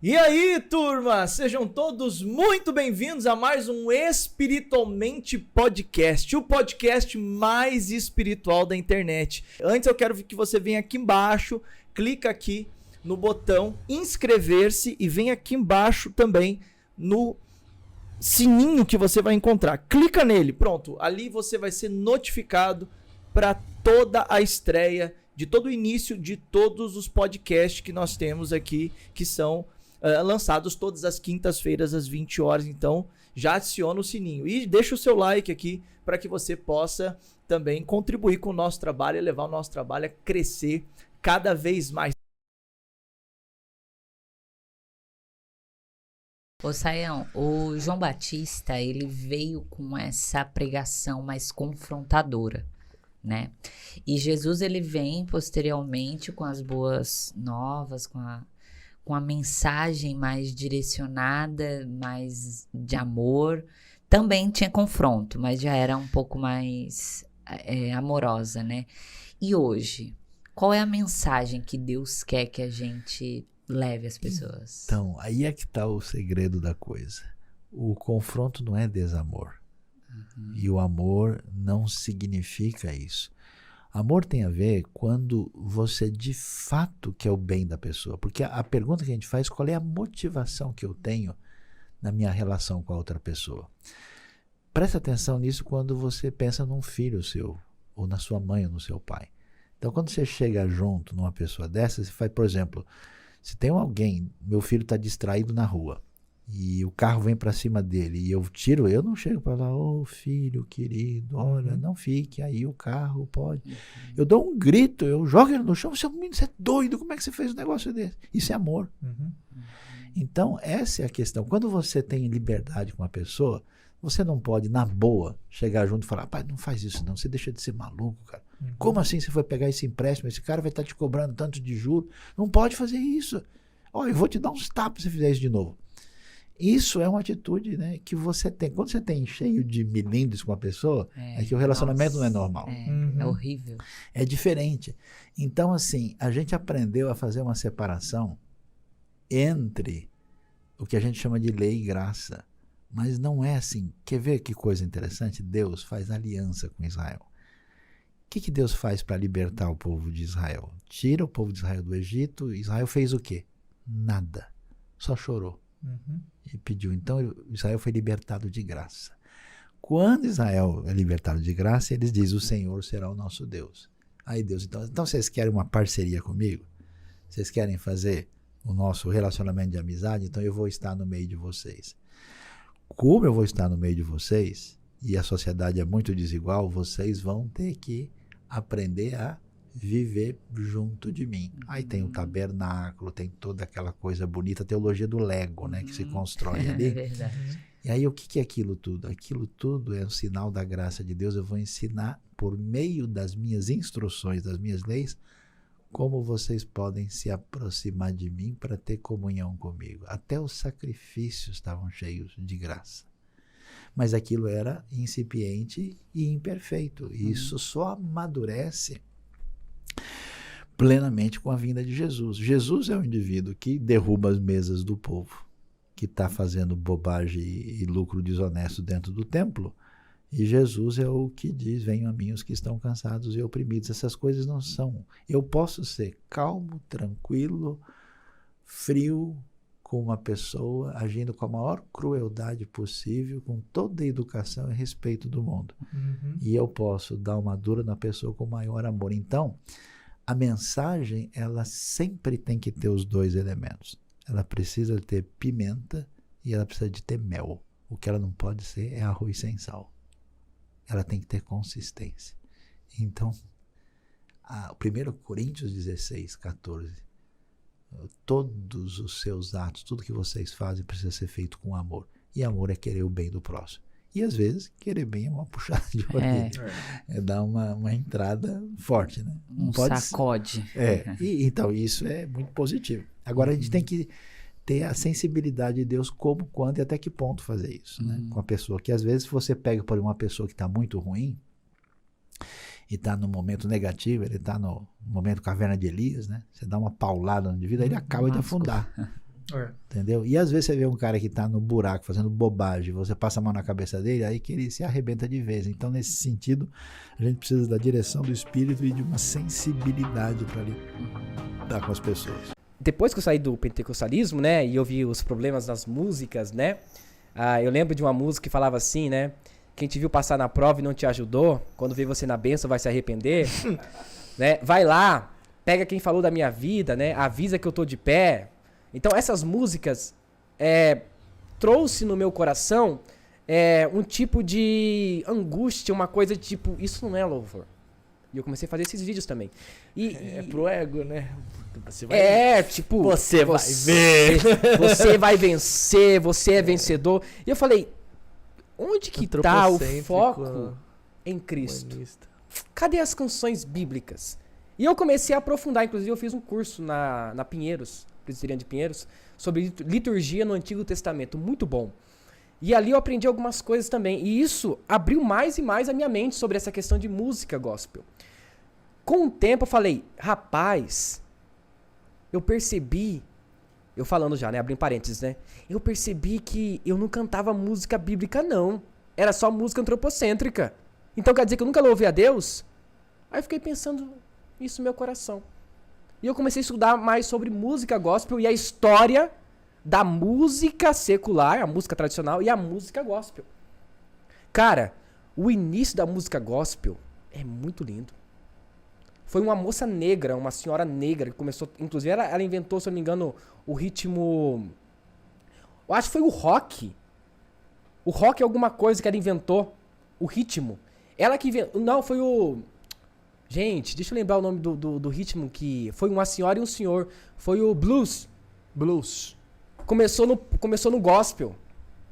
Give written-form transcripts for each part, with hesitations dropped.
E aí, turma, sejam todos muito bem-vindos a mais um Espiritualmente Podcast, o podcast mais espiritual da internet. Antes eu quero que você venha aqui embaixo, clica aqui no botão inscrever-se e vem aqui embaixo também no sininho que você vai encontrar. Clica nele, pronto, ali você vai ser notificado para toda a estreia de todo o início de todos os podcasts que nós temos aqui, que são lançados todas as quintas-feiras às 20 horas, então já adiciona o sininho e deixa o seu like aqui para que você possa também contribuir com o nosso trabalho e levar o nosso trabalho a crescer cada vez mais. Ô Saião, o João Batista, ele veio com essa pregação mais confrontadora, né? E Jesus, ele vem posteriormente com as boas novas, com a mensagem mais direcionada, mais de amor. Também tinha confronto, mas já era um pouco mais amorosa, né? E hoje, qual é a mensagem que Deus quer que a gente leve às pessoas? Então, aí é que está o segredo da coisa. O confronto não é desamor. E o amor não significa isso. Amor tem a ver quando você de fato quer o bem da pessoa. Porque a pergunta que a gente faz, qual é a motivação que eu tenho na minha relação com a outra pessoa? Presta atenção nisso quando você pensa num filho seu, ou na sua mãe, ou no seu pai. Então, quando você chega junto numa pessoa dessa, você faz, por exemplo, se tem alguém, meu filho está distraído na rua, e o carro vem para cima dele, e eu tiro, eu não chego para lá, ô filho querido, olha, não fique aí, o carro pode. Eu dou um grito, eu jogo ele no chão, você é doido, como é que você fez um negócio desse? Isso é amor. Então, essa é a questão. Quando você tem liberdade com uma pessoa, você não pode, na boa, chegar junto e falar, pai, não faz isso não, você deixa de ser maluco, cara. Como assim você foi pegar esse empréstimo, esse cara vai estar te cobrando tanto de juros? Não pode fazer isso. Ó, eu vou te dar uns tapas se fizer isso de novo. Isso é uma atitude, né, que você tem. Quando você tem cheio de milindres com uma pessoa, é que o relacionamento não é normal. É horrível. É diferente. Então, assim, a gente aprendeu a fazer uma separação entre o que a gente chama de lei e graça. Mas não é assim. Quer ver que coisa interessante? Deus faz aliança com Israel. O que Deus faz para libertar o povo de Israel? Tira o povo de Israel do Egito. Israel fez o quê? Nada. Só chorou. E pediu. Então Israel foi libertado de graça. Quando Israel é libertado de graça, eles dizem, o Senhor será o nosso Deus. Aí Deus, então vocês querem uma parceria comigo? Vocês querem fazer o nosso relacionamento de amizade? Então eu vou estar no meio de vocês. Como eu vou estar no meio de vocês, e a sociedade é muito desigual, vocês vão ter que aprender a viver junto de mim. Aí tem o tabernáculo, tem toda aquela coisa bonita, a teologia do Lego, né, que se constrói ali. É verdade. E aí o que é aquilo tudo? Aquilo tudo é um sinal da graça de Deus. Eu vou ensinar por meio das minhas instruções, das minhas leis, como vocês podem se aproximar de mim para ter comunhão comigo. Até os sacrifícios estavam cheios de graça. Mas aquilo era incipiente e imperfeito. E isso só amadurece plenamente com a vinda de Jesus. Jesus é o indivíduo que derruba as mesas do povo, que está fazendo bobagem e lucro desonesto dentro do templo. E Jesus é o que diz, venham a mim os que estão cansados e oprimidos. Essas coisas não são. Eu posso ser calmo, tranquilo, frio com uma pessoa, agindo com a maior crueldade possível, com toda a educação e respeito do mundo. E eu posso dar uma dura na pessoa com o maior amor. Então, a mensagem, ela sempre tem que ter os dois elementos. Ela precisa ter pimenta e ela precisa de ter mel. O que ela não pode ser é arroz sem sal. Ela tem que ter consistência. Então, 1 Coríntios 16, 14, todos os seus atos, tudo que vocês fazem precisa ser feito com amor. E amor é querer o bem do próximo. E às vezes, querer bem é uma puxada de orelha. É dar uma entrada forte, né? Um sacode. Então, isso é muito positivo. Agora, a gente tem que ter a sensibilidade de Deus como, quando e até que ponto fazer isso, né? Com a pessoa. Que às vezes, se você pega por uma pessoa que está muito ruim, e está no momento negativo, ele está no momento caverna de Elias, né? Você dá uma paulada no indivíduo, aí ele acaba de afundar. Entendeu? E às vezes você vê um cara que tá no buraco fazendo bobagem, você passa a mão na cabeça dele, aí que ele se arrebenta de vez. Então, nesse sentido, a gente precisa da direção do Espírito e de uma sensibilidade para lidar com as pessoas. Depois que eu saí do pentecostalismo, né, e eu vi os problemas das músicas, né, eu lembro de uma música que falava assim, né, quem te viu passar na prova e não te ajudou, quando vê você na bênção vai se arrepender, né, vai lá, pega quem falou da minha vida, né, avisa que eu tô de pé. Então essas músicas trouxe no meu coração um tipo de angústia, uma coisa de tipo, isso não é louvor. E eu comecei a fazer esses vídeos também. É pro ego, né? Você vai, tipo... Você vai ver. Você vai vencer, você é vencedor. E eu falei, onde que tá o foco em Cristo? Humanista. Cadê as canções bíblicas? E eu comecei a aprofundar, inclusive eu fiz um curso na Pinheiros, Presbiteriana de Pinheiros, sobre liturgia no Antigo Testamento, muito bom. E ali eu aprendi algumas coisas também, e isso abriu mais e mais a minha mente sobre essa questão de música gospel. Com o tempo eu falei, rapaz, eu percebi, eu falando já, né, abrindo parênteses, né, eu percebi que eu não cantava música bíblica não, era só música antropocêntrica. Então quer dizer que eu nunca louvei a Deus? Aí eu fiquei pensando isso no meu coração. E eu comecei a estudar mais sobre música gospel e a história da música secular, a música tradicional e a música gospel. Cara, o início da música gospel é muito lindo. Foi uma moça negra, uma senhora negra que começou, inclusive ela inventou, se eu não me engano, o ritmo... Eu acho que foi o rock. O rock é alguma coisa que ela inventou, o ritmo. Ela que inventou... Não, foi o... Gente, deixa eu lembrar o nome do ritmo que... Foi uma senhora e um senhor. Foi o blues. Blues. Começou no gospel.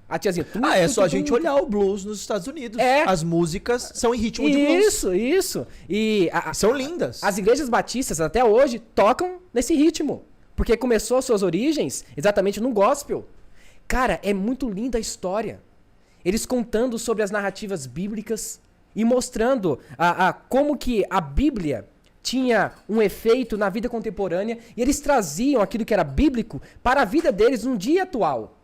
A tiazinha... É só a gente olhar o blues nos Estados Unidos. As músicas são em ritmo de blues. Isso. E são lindas. As igrejas batistas até hoje tocam nesse ritmo. Porque começou suas origens exatamente no gospel. Cara, é muito linda a história. Eles contando sobre as narrativas bíblicas e mostrando como que a Bíblia tinha um efeito na vida contemporânea e eles traziam aquilo que era bíblico para a vida deles no dia atual.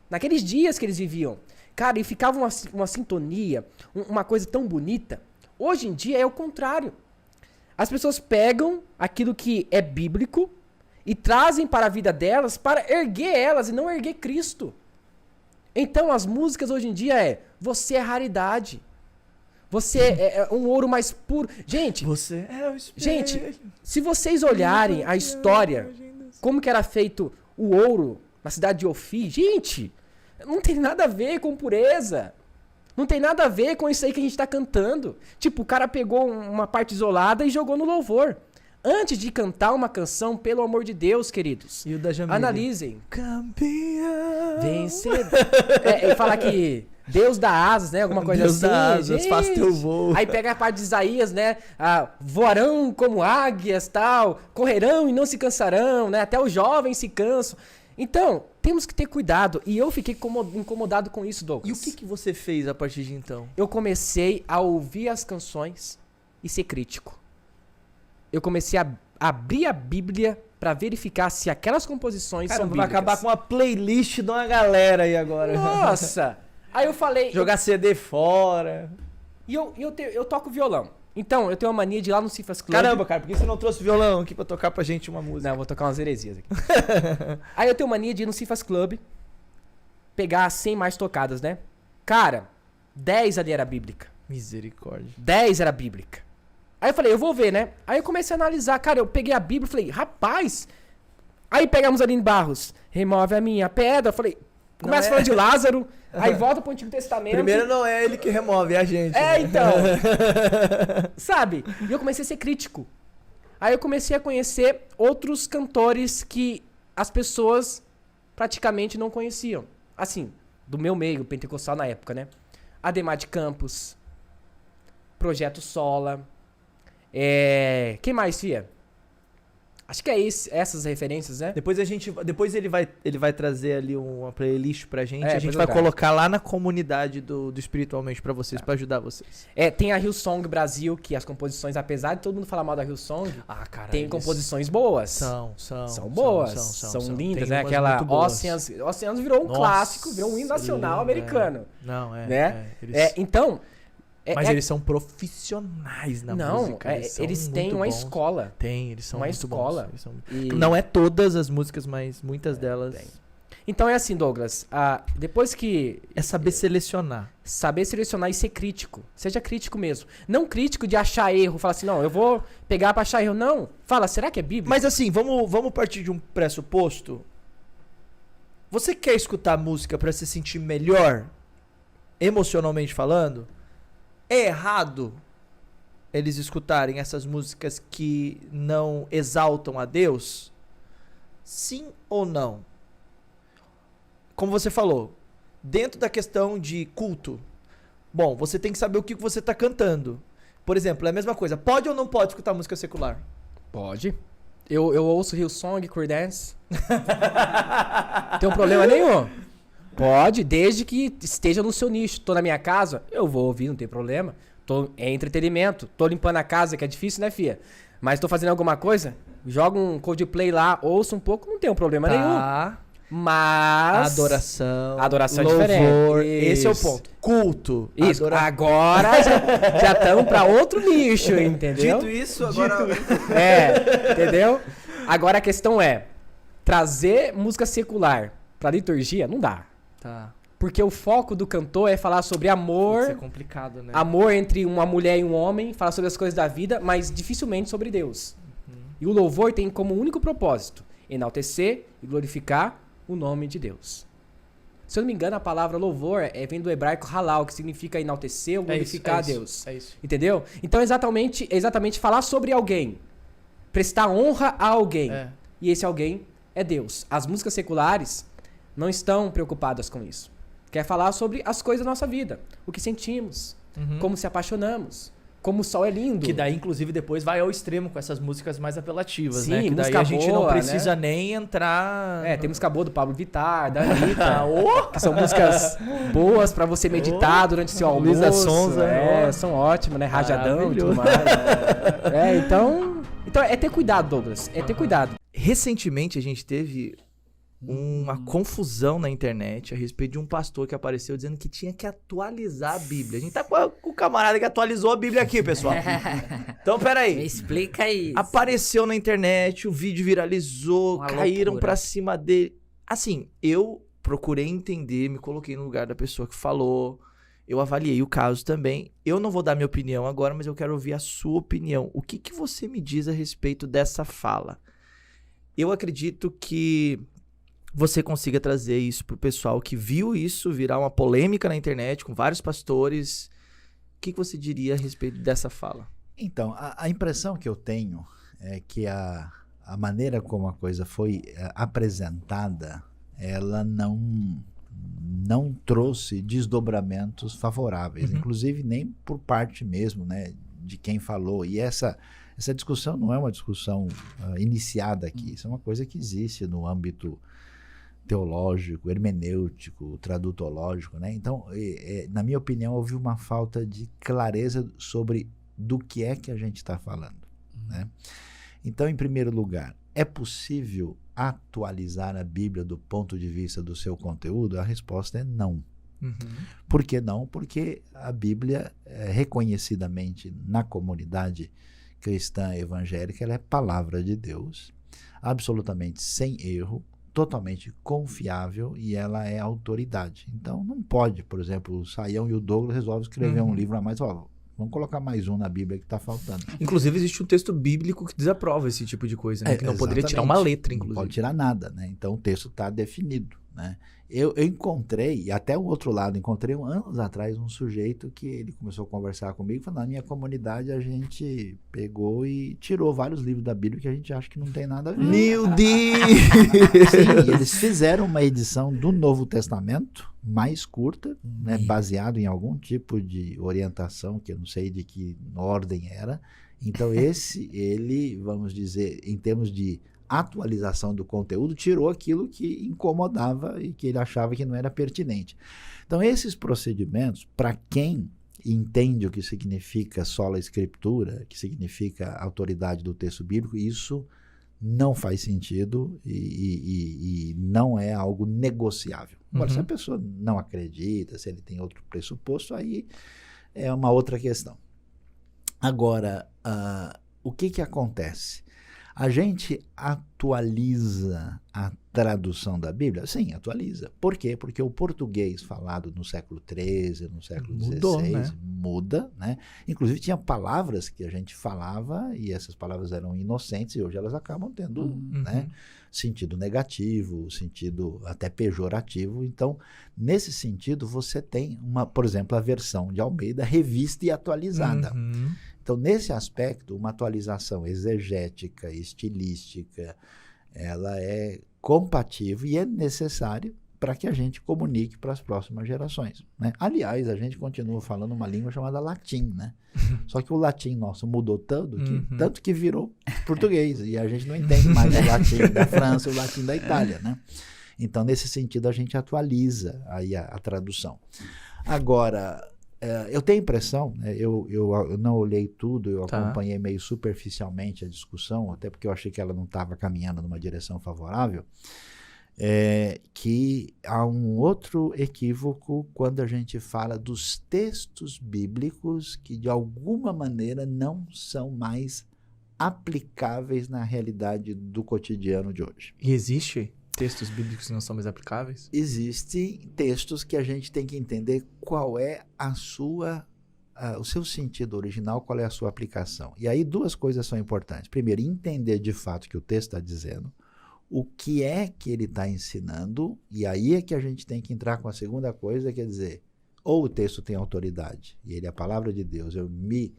Naqueles dias que eles viviam. Cara, e ficava uma sintonia, uma coisa tão bonita. Hoje em dia é o contrário. As pessoas pegam aquilo que é bíblico e trazem para a vida delas para erguer elas e não erguer Cristo. Então as músicas hoje em dia você é raridade. Você é um ouro mais puro. Gente, você é o espelho. Gente, se vocês olharem a história, como que era feito o ouro na cidade de Ofir, gente, não tem nada a ver com pureza. Não tem nada a ver com isso aí que a gente tá cantando. Tipo, o cara pegou uma parte isolada e jogou no louvor. Antes de cantar uma canção, pelo amor de Deus, queridos, e o da Jamília? Analisem. Campeão. Vencedor. Ele fala que Deus dá asas, né? Alguma coisa Deus assim. Deus dá asas, gente. faz teu voo. Aí pega a parte de Isaías, né? Voarão como águias, tal. Correrão e não se cansarão, né? Até os jovens se cansam. Então, temos que ter cuidado. E eu fiquei incomodado com isso, Douglas. E o que você fez a partir de então? Eu comecei a ouvir as canções e ser crítico. Eu comecei a abrir a Bíblia pra verificar se aquelas composições são bíblicas. Vai acabar com uma playlist de uma galera aí agora. Nossa! Aí eu falei... Jogar CD fora. E eu toco violão. Então, eu tenho uma mania de ir lá no Cifras Club. Caramba, cara, por que você não trouxe violão aqui pra tocar pra gente uma música? Não, eu vou tocar umas heresias aqui. Aí eu tenho mania de ir no Cifras Club, pegar 100 mais tocadas, né? Cara, 10 ali era bíblica. Misericórdia. 10 era bíblica. Aí eu falei, eu vou ver, né? Aí eu comecei a analisar. Cara, eu peguei a Bíblia e falei, rapaz... Aí pegamos ali em Barros, remove a minha pedra. Eu falei, começa a falar de Lázaro, aí volta pro Antigo Testamento. Primeiro não é ele que remove, é a gente. É, então. Sabe? E eu comecei a ser crítico. Aí eu comecei a conhecer outros cantores que as pessoas praticamente não conheciam. Assim, do meu meio, pentecostal na época, né? Ademar de Campos, Projeto Sola. Quem mais, Fia? Acho que é essas referências, né? Depois ele vai trazer ali uma playlist pra gente. A gente depois vai eu trago. colocar lá na comunidade do Espiritualmente pra vocês, pra ajudar vocês. Tem a Hillsong Brasil, que as composições, apesar de todo mundo falar mal da Hillsong, Cara, tem composições boas. São Boas. são lindas, Tem né? umas Aquela muito boas. Oceans virou um Nossa, clássico, virou um hino nacional lindo, americano. Não, Né? Eles... Então... Mas eles são profissionais na música. Eles têm muito uma bons. escola. Eles são Uma muito escola. bons. Eles são... E- Não é todas as músicas, mas muitas delas. tem. Então é assim, Douglas. Depois que É saber selecionar. saber selecionar e ser crítico. Seja crítico mesmo. Não crítico de achar erro. Falar assim, não, eu vou pegar pra achar erro. Não. Fala, será que é bíblico? Mas assim, vamos partir de um pressuposto. Você quer escutar música pra se sentir melhor, emocionalmente falando? É errado eles escutarem essas músicas que não exaltam a Deus? Sim ou não? Como você falou, dentro da questão de culto, bom, você tem que saber o que você está cantando. Por exemplo, é a mesma coisa. Pode ou não pode escutar música secular? Pode. Eu ouço Hillsong, Creedence. Tem um problema nenhum. Pode, desde que esteja no seu nicho. Tô na minha casa, eu vou ouvir, não tem problema. É entretenimento. Tô limpando a casa, que é difícil, né, fia? Mas tô fazendo alguma coisa, joga um Coldplay lá, ouço um pouco, não tem um problema nenhum. Mas... Adoração. Adoração é louvor. diferente. Esse é o Isso. ponto. Culto. Isso, agora já estamos pra outro nicho, entendeu? Dito isso, agora... Entendeu? Agora a questão é, trazer música secular pra liturgia, não dá. Tá. Porque o foco do cantor é falar sobre Isso é amor, complicado, né? amor entre uma mulher e um homem, falar sobre as coisas da vida, mas dificilmente sobre Deus. E o louvor tem como único propósito enaltecer e glorificar o nome de Deus. Se eu não me engano, a palavra louvor vem do hebraico halal, que significa enaltecer ou glorificar a Deus. É isso. Entendeu? Então, exatamente falar sobre alguém. Prestar honra a alguém. É. E esse alguém é Deus. As músicas seculares não estão preocupadas com isso. Quer falar sobre as coisas da nossa vida. O que sentimos. Como se apaixonamos. Como o sol é lindo. Que daí, inclusive, depois vai ao extremo com essas músicas mais apelativas, Sim, né? Que daí música a gente boa, não precisa nem entrar... Tem música boa do Pablo Vittar, da Anitta. Que são músicas boas pra você meditar durante o seu almoço. Luísa Sonza. São ótimas, né? Rajadão e tudo mais. Então é ter cuidado, Douglas. É ter cuidado. Recentemente a gente teve uma confusão na internet a respeito de um pastor que apareceu dizendo que tinha que atualizar a Bíblia. A gente tá com o camarada que atualizou a Bíblia aqui, pessoal. Então, Me peraí. explica isso. Apareceu na internet, o vídeo viralizou, Uma caíram loucura. pra cima dele. Assim, eu procurei entender, me coloquei no lugar da pessoa que falou, eu avaliei o caso também. Eu não vou dar minha opinião agora, mas eu quero ouvir a sua opinião. O que você me diz a respeito dessa fala? Eu acredito que você consiga trazer isso pro pessoal que viu isso virar uma polêmica na internet com vários pastores. O que você diria a respeito dessa fala? Então, a impressão que eu tenho é que a maneira como a coisa foi apresentada, ela não trouxe desdobramentos favoráveis, inclusive nem por parte mesmo, né, de quem falou. E essa discussão não é uma discussão iniciada aqui, isso é uma coisa que existe no âmbito teológico, hermenêutico, tradutológico, né? Então, na minha opinião, houve uma falta de clareza sobre do que é que a gente está falando, né? Então, em primeiro lugar, é possível atualizar a Bíblia do ponto de vista do seu conteúdo? A resposta é não. Por que não? Porque a Bíblia, reconhecidamente na comunidade cristã evangélica, ela é palavra de Deus, absolutamente sem erro, totalmente confiável, e ela é autoridade. Então não pode, por exemplo, o Saião e o Douglas resolvem escrever um livro a mais, vamos colocar mais um na Bíblia que está faltando. Inclusive existe um texto bíblico que desaprova esse tipo de coisa, né? Que não poderia tirar uma letra, inclusive. Não pode tirar nada, né? Então o texto está definido, né? Eu encontrei, e até o outro lado, encontrei anos atrás um sujeito que ele começou a conversar comigo, falando, na minha comunidade a gente pegou e tirou vários livros da Bíblia que a gente acha que não tem nada a ver. Meu Deus! Sim, eles fizeram uma edição do Novo Testamento, mais curta, né, baseado em algum tipo de orientação, que eu não sei de que ordem era. Então ele, vamos dizer, em termos de atualização do conteúdo, tirou aquilo que incomodava e que ele achava que não era pertinente. Então, esses procedimentos, para quem entende o que significa sola escritura, que significa autoridade do texto bíblico, isso não faz sentido e não é algo negociável. Agora, se a pessoa não acredita, se ele tem outro pressuposto, aí é uma outra questão. Agora, o que acontece? A gente atualiza a tradução da Bíblia? Sim, atualiza. Por quê? Porque o português falado no século XIII, no século XVI, muda, né? Inclusive tinha palavras que a gente falava e essas palavras eram inocentes e hoje elas acabam tendo né, sentido negativo, sentido até pejorativo. Então, nesse sentido, você tem, por exemplo, a versão de Almeida revista e atualizada. Então, nesse aspecto, uma atualização exegética, estilística, ela é compatível e é necessária para que a gente comunique para as próximas gerações, né? Aliás, a gente continua falando uma língua chamada latim, né? Só que o latim nosso mudou tanto que virou português, e a gente não entende mais o latim da França, o latim da Itália, né? Então, nesse sentido, a gente atualiza aí a tradução. Agora, eu tenho a impressão, né, eu não olhei tudo, eu acompanhei meio superficialmente a discussão, até porque eu achei que ela não estava caminhando numa direção favorável, que há um outro equívoco quando a gente fala dos textos bíblicos que de alguma maneira não são mais aplicáveis na realidade do cotidiano de hoje. E existe textos bíblicos que não são mais aplicáveis? Existem textos que a gente tem que entender qual é o seu sentido original, qual é a sua aplicação. E aí duas coisas são importantes. Primeiro, entender de fato o que o texto está dizendo, o que é que ele está ensinando, e aí é que a gente tem que entrar com a segunda coisa, quer dizer, ou o texto tem autoridade, e ele é a palavra de Deus, eu me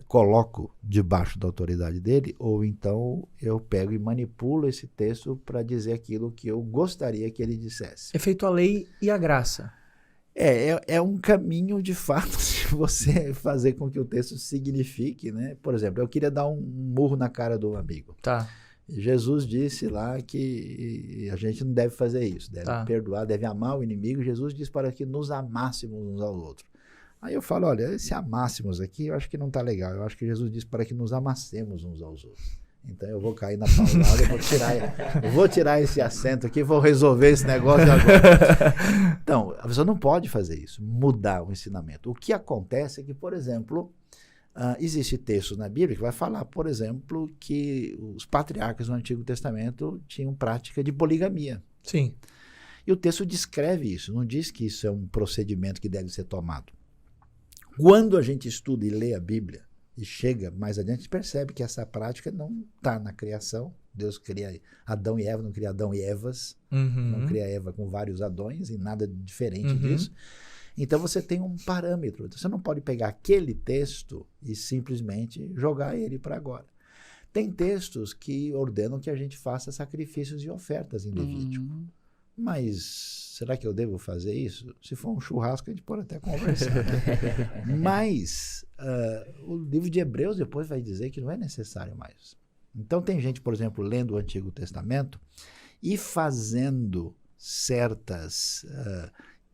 coloco debaixo da autoridade dele, ou então eu pego e manipulo esse texto para dizer aquilo que eu gostaria que ele dissesse. É feito a lei e a graça. É um caminho, de fato, de você fazer com que o texto signifique, né? Por exemplo, eu queria dar um murro na cara do amigo. Tá. Jesus disse lá que a gente não deve fazer isso, deve perdoar, deve amar o inimigo. Jesus disse para que nos amássemos uns aos outros. Aí eu falo, olha, esse amássemos aqui eu acho que não está legal. Eu acho que Jesus disse para que nos amassemos uns aos outros. Então eu vou cair na paulada, eu vou tirar esse acento aqui, vou resolver esse negócio agora. Então, a pessoa não pode fazer isso, mudar o ensinamento. O que acontece é que, por exemplo, existe texto na Bíblia que vai falar, por exemplo, que os patriarcas no Antigo Testamento tinham prática de poligamia. Sim. E o texto descreve isso, não diz que isso é um procedimento que deve ser tomado. Quando a gente estuda e lê a Bíblia e chega mais adiante, a gente percebe que essa prática não está na criação. Deus cria Adão e Eva, não cria Adão e Evas, não cria Eva com vários Adões e nada diferente disso. Então você tem um parâmetro. Então, você não pode pegar aquele texto e simplesmente jogar ele para agora. Tem textos que ordenam que a gente faça sacrifícios e ofertas em Levítico. Mas será que eu devo fazer isso? Se for um churrasco, a gente pode até conversar. Mas o livro de Hebreus depois vai dizer que não é necessário mais. Então tem gente, por exemplo, lendo o Antigo Testamento e fazendo certas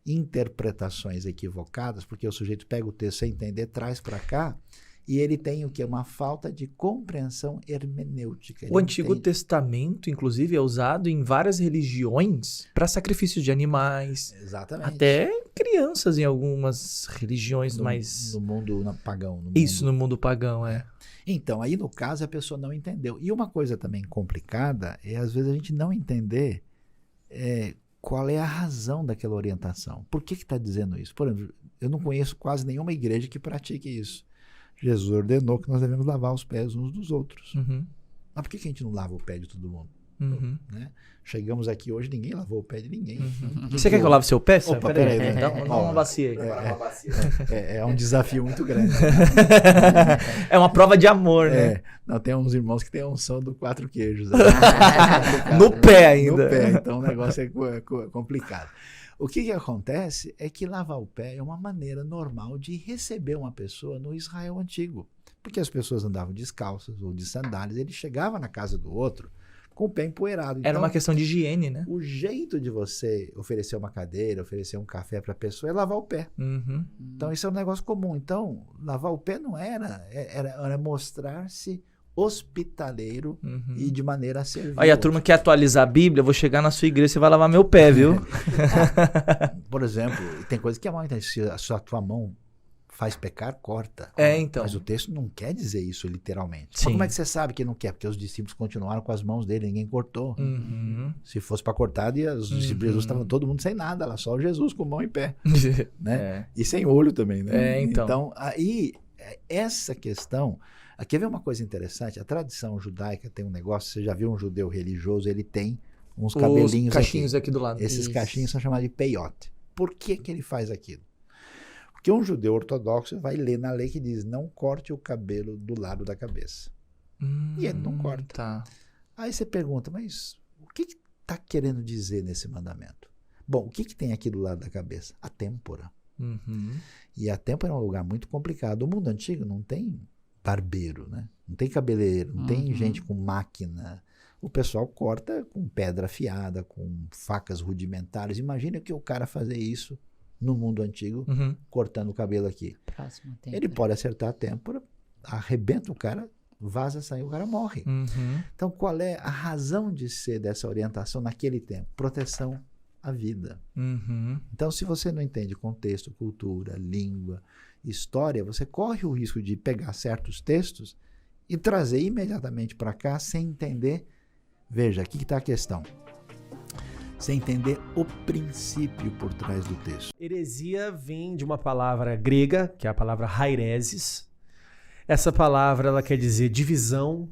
interpretações equivocadas, porque o sujeito pega o texto sem entender, traz para cá, e ele tem o quê? Uma falta de compreensão hermenêutica. O Antigo Testamento, inclusive, é usado em várias religiões para sacrifícios de animais. Exatamente. Até crianças em algumas religiões mais... No mundo pagão. No mundo pagão, é. Então, aí no caso a pessoa não entendeu. E uma coisa também complicada é às vezes a gente não entender qual é a razão daquela orientação. Por que está dizendo isso? Por exemplo, eu não conheço quase nenhuma igreja que pratique isso. Jesus ordenou que nós devemos lavar os pés uns dos outros. Mas por que a gente não lava o pé de todo mundo? Uhum. Né? Chegamos aqui hoje, ninguém lavou o pé de ninguém. Você quer que eu lave seu pé? Opa, peraí. Dá uma bacia aí. É um desafio muito grande. É uma prova de amor, né? Não, tem uns irmãos que tem a unção do 4 queijos. No pé ainda. No pé, então o negócio é complicado. O que acontece é que lavar o pé é uma maneira normal de receber uma pessoa no Israel antigo. Porque as pessoas andavam descalças ou de sandálias, ele chegava na casa do outro com o pé empoeirado. Então, Era uma questão de higiene, né? o jeito de você oferecer uma cadeira, oferecer um café para a pessoa é lavar o pé. Uhum. Então isso é um negócio comum. Então, lavar o pé não era mostrar-se hospitaleiro e de maneira a servir. Aí a turma quer atualizar a Bíblia, eu vou chegar na sua igreja e você vai lavar meu pé, viu? Por exemplo, tem coisa que é mal, então, se a tua mão faz pecar, corta. Então. Mas o texto não quer dizer isso literalmente. Sim. Mas como é que você sabe que não quer? Porque os discípulos continuaram com as mãos dele, ninguém cortou. Uhum. Se fosse para cortar, os discípulos Jesus estavam todo mundo sem nada, lá só Jesus com mão em pé. Né? E sem olho também, né? Então, aí, essa questão... Quer ver uma coisa interessante? A tradição judaica tem um negócio, você já viu um judeu religioso, ele tem uns cabelinhos Os cachinhos aqui do lado. Esses cachinhos são chamados de peiote. Por que ele faz aquilo? Porque um judeu ortodoxo vai ler na lei que diz não corte o cabelo do lado da cabeça. E ele não corta. Tá. Aí você pergunta, mas o que está querendo dizer nesse mandamento? Bom, o que tem aqui do lado da cabeça? A têmpora. Uhum. E a têmpora é um lugar muito complicado. O mundo antigo não tem barbeiro, né? Não tem cabeleireiro, não tem gente com máquina. O pessoal corta com pedra afiada, com facas rudimentares. Imagina que o cara fazer isso no mundo antigo, cortando o cabelo aqui. Ele pode acertar a têmpora, arrebenta o cara, vaza sangue, o cara morre. Então, qual é a razão de ser dessa orientação naquele tempo? Proteção à vida. Então, se você não entende contexto, cultura, língua, história, você corre o risco de pegar certos textos e trazer imediatamente para cá sem entender. Veja, aqui que está a questão. Sem entender o princípio por trás do texto. Heresia vem de uma palavra grega, que é a palavra hairesis. Essa palavra ela quer dizer divisão,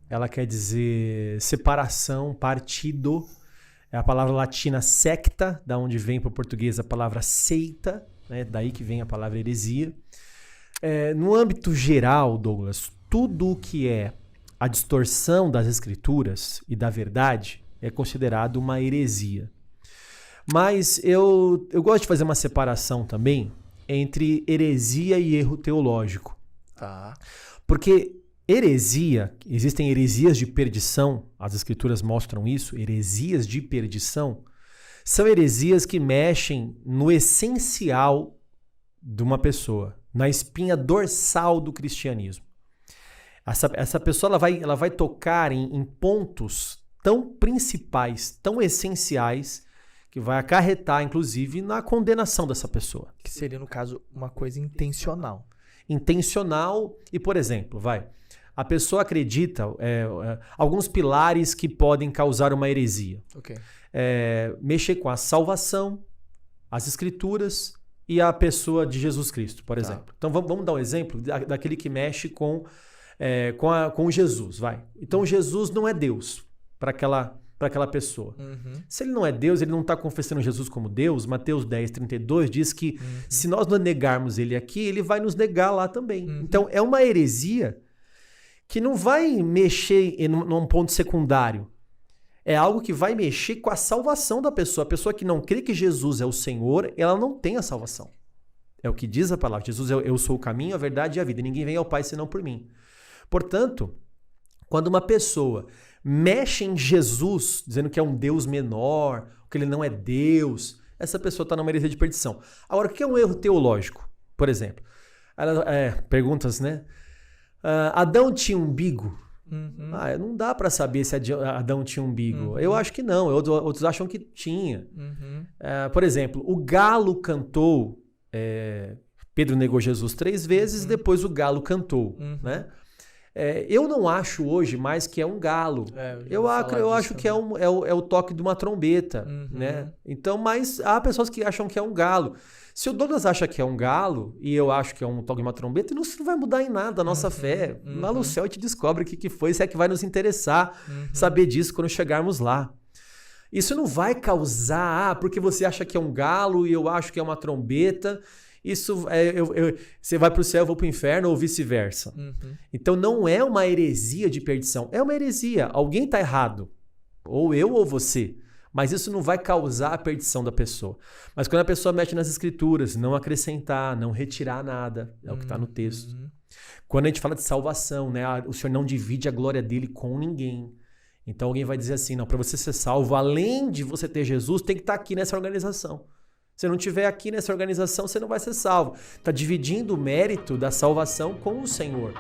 ela quer dizer separação, partido. É a palavra latina secta, da onde vem para o português a palavra seita, né? Daí que vem a palavra heresia. No âmbito geral, Douglas, tudo o que é a distorção das escrituras e da verdade é considerado uma heresia. Mas eu gosto de fazer uma separação também entre heresia e erro teológico. Tá. Porque heresia, existem heresias de perdição, as escrituras mostram isso, heresias de perdição, são heresias que mexem no essencial de uma pessoa, na espinha dorsal do cristianismo. Essa pessoa ela vai tocar em pontos tão principais, tão essenciais, que vai acarretar, inclusive, na condenação dessa pessoa. Que seria, no caso, uma coisa intencional. Intencional e, por exemplo, a pessoa acredita alguns pilares que podem causar uma heresia. Okay. Mexer com a salvação, as escrituras e a pessoa de Jesus Cristo, por exemplo. Então vamos dar um exemplo daquele que mexe com Jesus. Então Jesus não é Deus para aquela pessoa. Se ele não é Deus, ele não está confessando Jesus como Deus. Mateus 10:32 diz que se nós não negarmos ele aqui, ele vai nos negar lá também. Então é uma heresia que não vai mexer num ponto secundário. É algo que vai mexer com a salvação da pessoa. A pessoa que não crê que Jesus é o Senhor, ela não tem a salvação. É o que diz a palavra. Jesus, eu sou o caminho, a verdade e a vida. Ninguém vem ao Pai senão por mim. Portanto, quando uma pessoa mexe em Jesus, dizendo que é um Deus menor, que ele não é Deus, essa pessoa está numa heresia de perdição. Agora, o que é um erro teológico? Por exemplo, perguntas, né? Adão tinha umbigo? Não dá para saber se Adão tinha umbigo. Eu acho que não, outros acham que tinha. Por exemplo, o galo cantou, Pedro negou Jesus 3 vezes, depois o galo cantou, né? Eu não acho hoje mais que é um galo. Eu acho que é o toque de uma trombeta, né? Então, mas há pessoas que acham que é um galo. Se o Douglas acha que é um galo e eu acho que é um toque de uma trombeta, isso não vai mudar em nada a nossa fé. Lá no céu a gente descobre o que foi, se é que vai nos interessar saber disso quando chegarmos lá. Isso não vai causar, porque você acha que é um galo e eu acho que é uma trombeta, isso você vai para o céu, eu vou para o inferno ou vice-versa. Então não é uma heresia de perdição, é uma heresia. Alguém está errado, ou eu ou você. Mas isso não vai causar a perdição da pessoa. Mas quando a pessoa mexe nas escrituras, não acrescentar, não retirar nada, é o que está no texto. Quando a gente fala de salvação, né, o Senhor não divide a glória dele com ninguém. Então alguém vai dizer assim, não, para você ser salvo, além de você ter Jesus, tem que estar aqui nessa organização. Se não estiver aqui nessa organização, você não vai ser salvo. Está dividindo o mérito da salvação com o Senhor.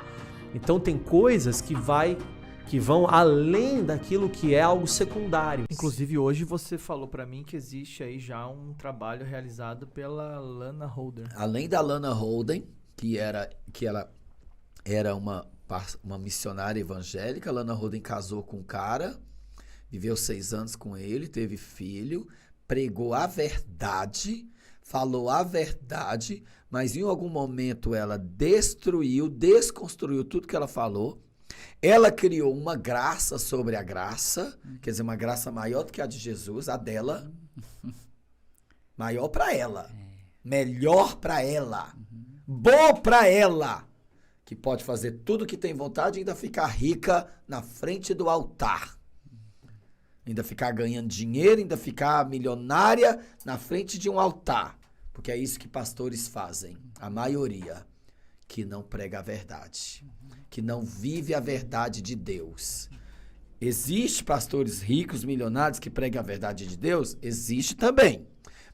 Então tem coisas que vão além daquilo que é algo secundário. Inclusive, hoje você falou pra mim que existe aí já um trabalho realizado pela Lana Holden. Além da Lana Holden, que ela era uma missionária evangélica, a Lana Holden casou com um cara, viveu 6 anos com ele, teve filho, pregou a verdade, falou a verdade, mas em algum momento ela desconstruiu tudo que ela falou. Ela criou uma graça sobre a graça, quer dizer, uma graça maior do que a de Jesus, a dela, maior para ela, melhor para ela, bom para ela, que pode fazer tudo que tem vontade e ainda ficar rica na frente do altar, ainda ficar ganhando dinheiro, ainda ficar milionária na frente de um altar, porque é isso que pastores fazem, a maioria, que não prega a verdade, que não vive a verdade de Deus. Existe pastores ricos, milionários que pregam a verdade de Deus? Existe também.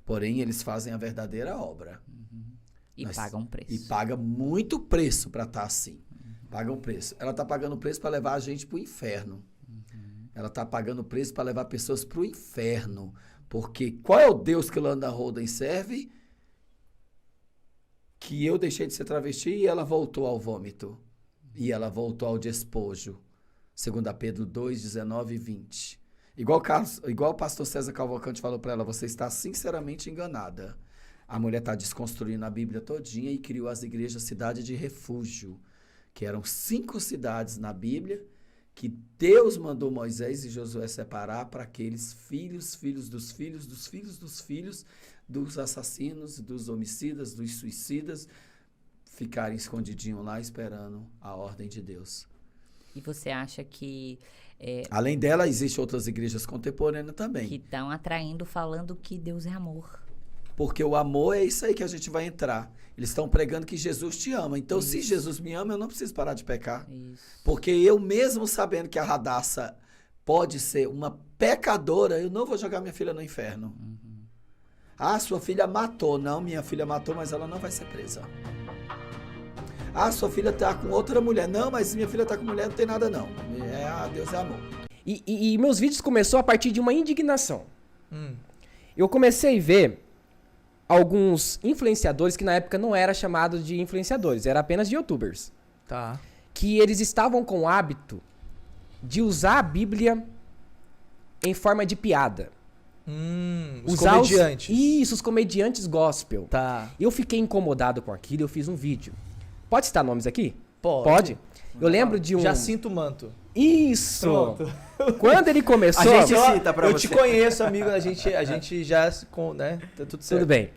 Porém, eles fazem a verdadeira obra. E pagam preço. E pagam muito preço para estar assim. Pagam preço. Ela está pagando preço para levar a gente para o inferno. Ela está pagando preço para levar pessoas para o inferno. Porque qual é o Deus que Lana Holden serve? Que eu deixei de ser travesti e ela voltou ao vômito. E ela voltou ao despojo. 2 Pedro 2, 19 e 20. Igual o pastor César Cavalcante falou para ela, você está sinceramente enganada. A mulher está desconstruindo a Bíblia todinha e criou as igrejas Cidade de Refúgio, que eram 5 cidades na Bíblia, que Deus mandou Moisés e Josué separar para aqueles filhos dos filhos, dos filhos dos filhos, dos assassinos, dos homicidas, dos suicidas, ficarem escondidinhos lá esperando a ordem de Deus. E você acha que... Além dela, existem outras igrejas contemporâneas também. Que estão atraindo, falando que Deus é amor. Porque o amor é isso aí que a gente vai entrar. Eles estão pregando que Jesus te ama. Então, se Jesus me ama, eu não preciso parar de pecar. Isso. Porque eu mesmo sabendo que a Radassa pode ser uma pecadora, eu não vou jogar minha filha no inferno. Ah, sua filha matou. Não, minha filha matou, mas ela não vai ser presa. Ah, sua filha está com outra mulher. Não, mas minha filha está com mulher, não tem nada não. Deus é amor. E meus vídeos começaram a partir de uma indignação. Eu comecei a ver alguns influenciadores que na época não era chamado de influenciadores, era apenas de youtubers. Tá. Que eles estavam com o hábito de usar a Bíblia em forma de piada. Os comediantes. Os comediantes gospel. Tá. Eu fiquei incomodado com aquilo, eu fiz um vídeo. Pode citar nomes aqui? Pode. Eu lembro de um... Jacinto Manto. Isso! Pronto. Quando ele começou... A gente cita pra você. Eu te conheço, amigo, a gente já... né? Tá tudo certo. Tudo bem.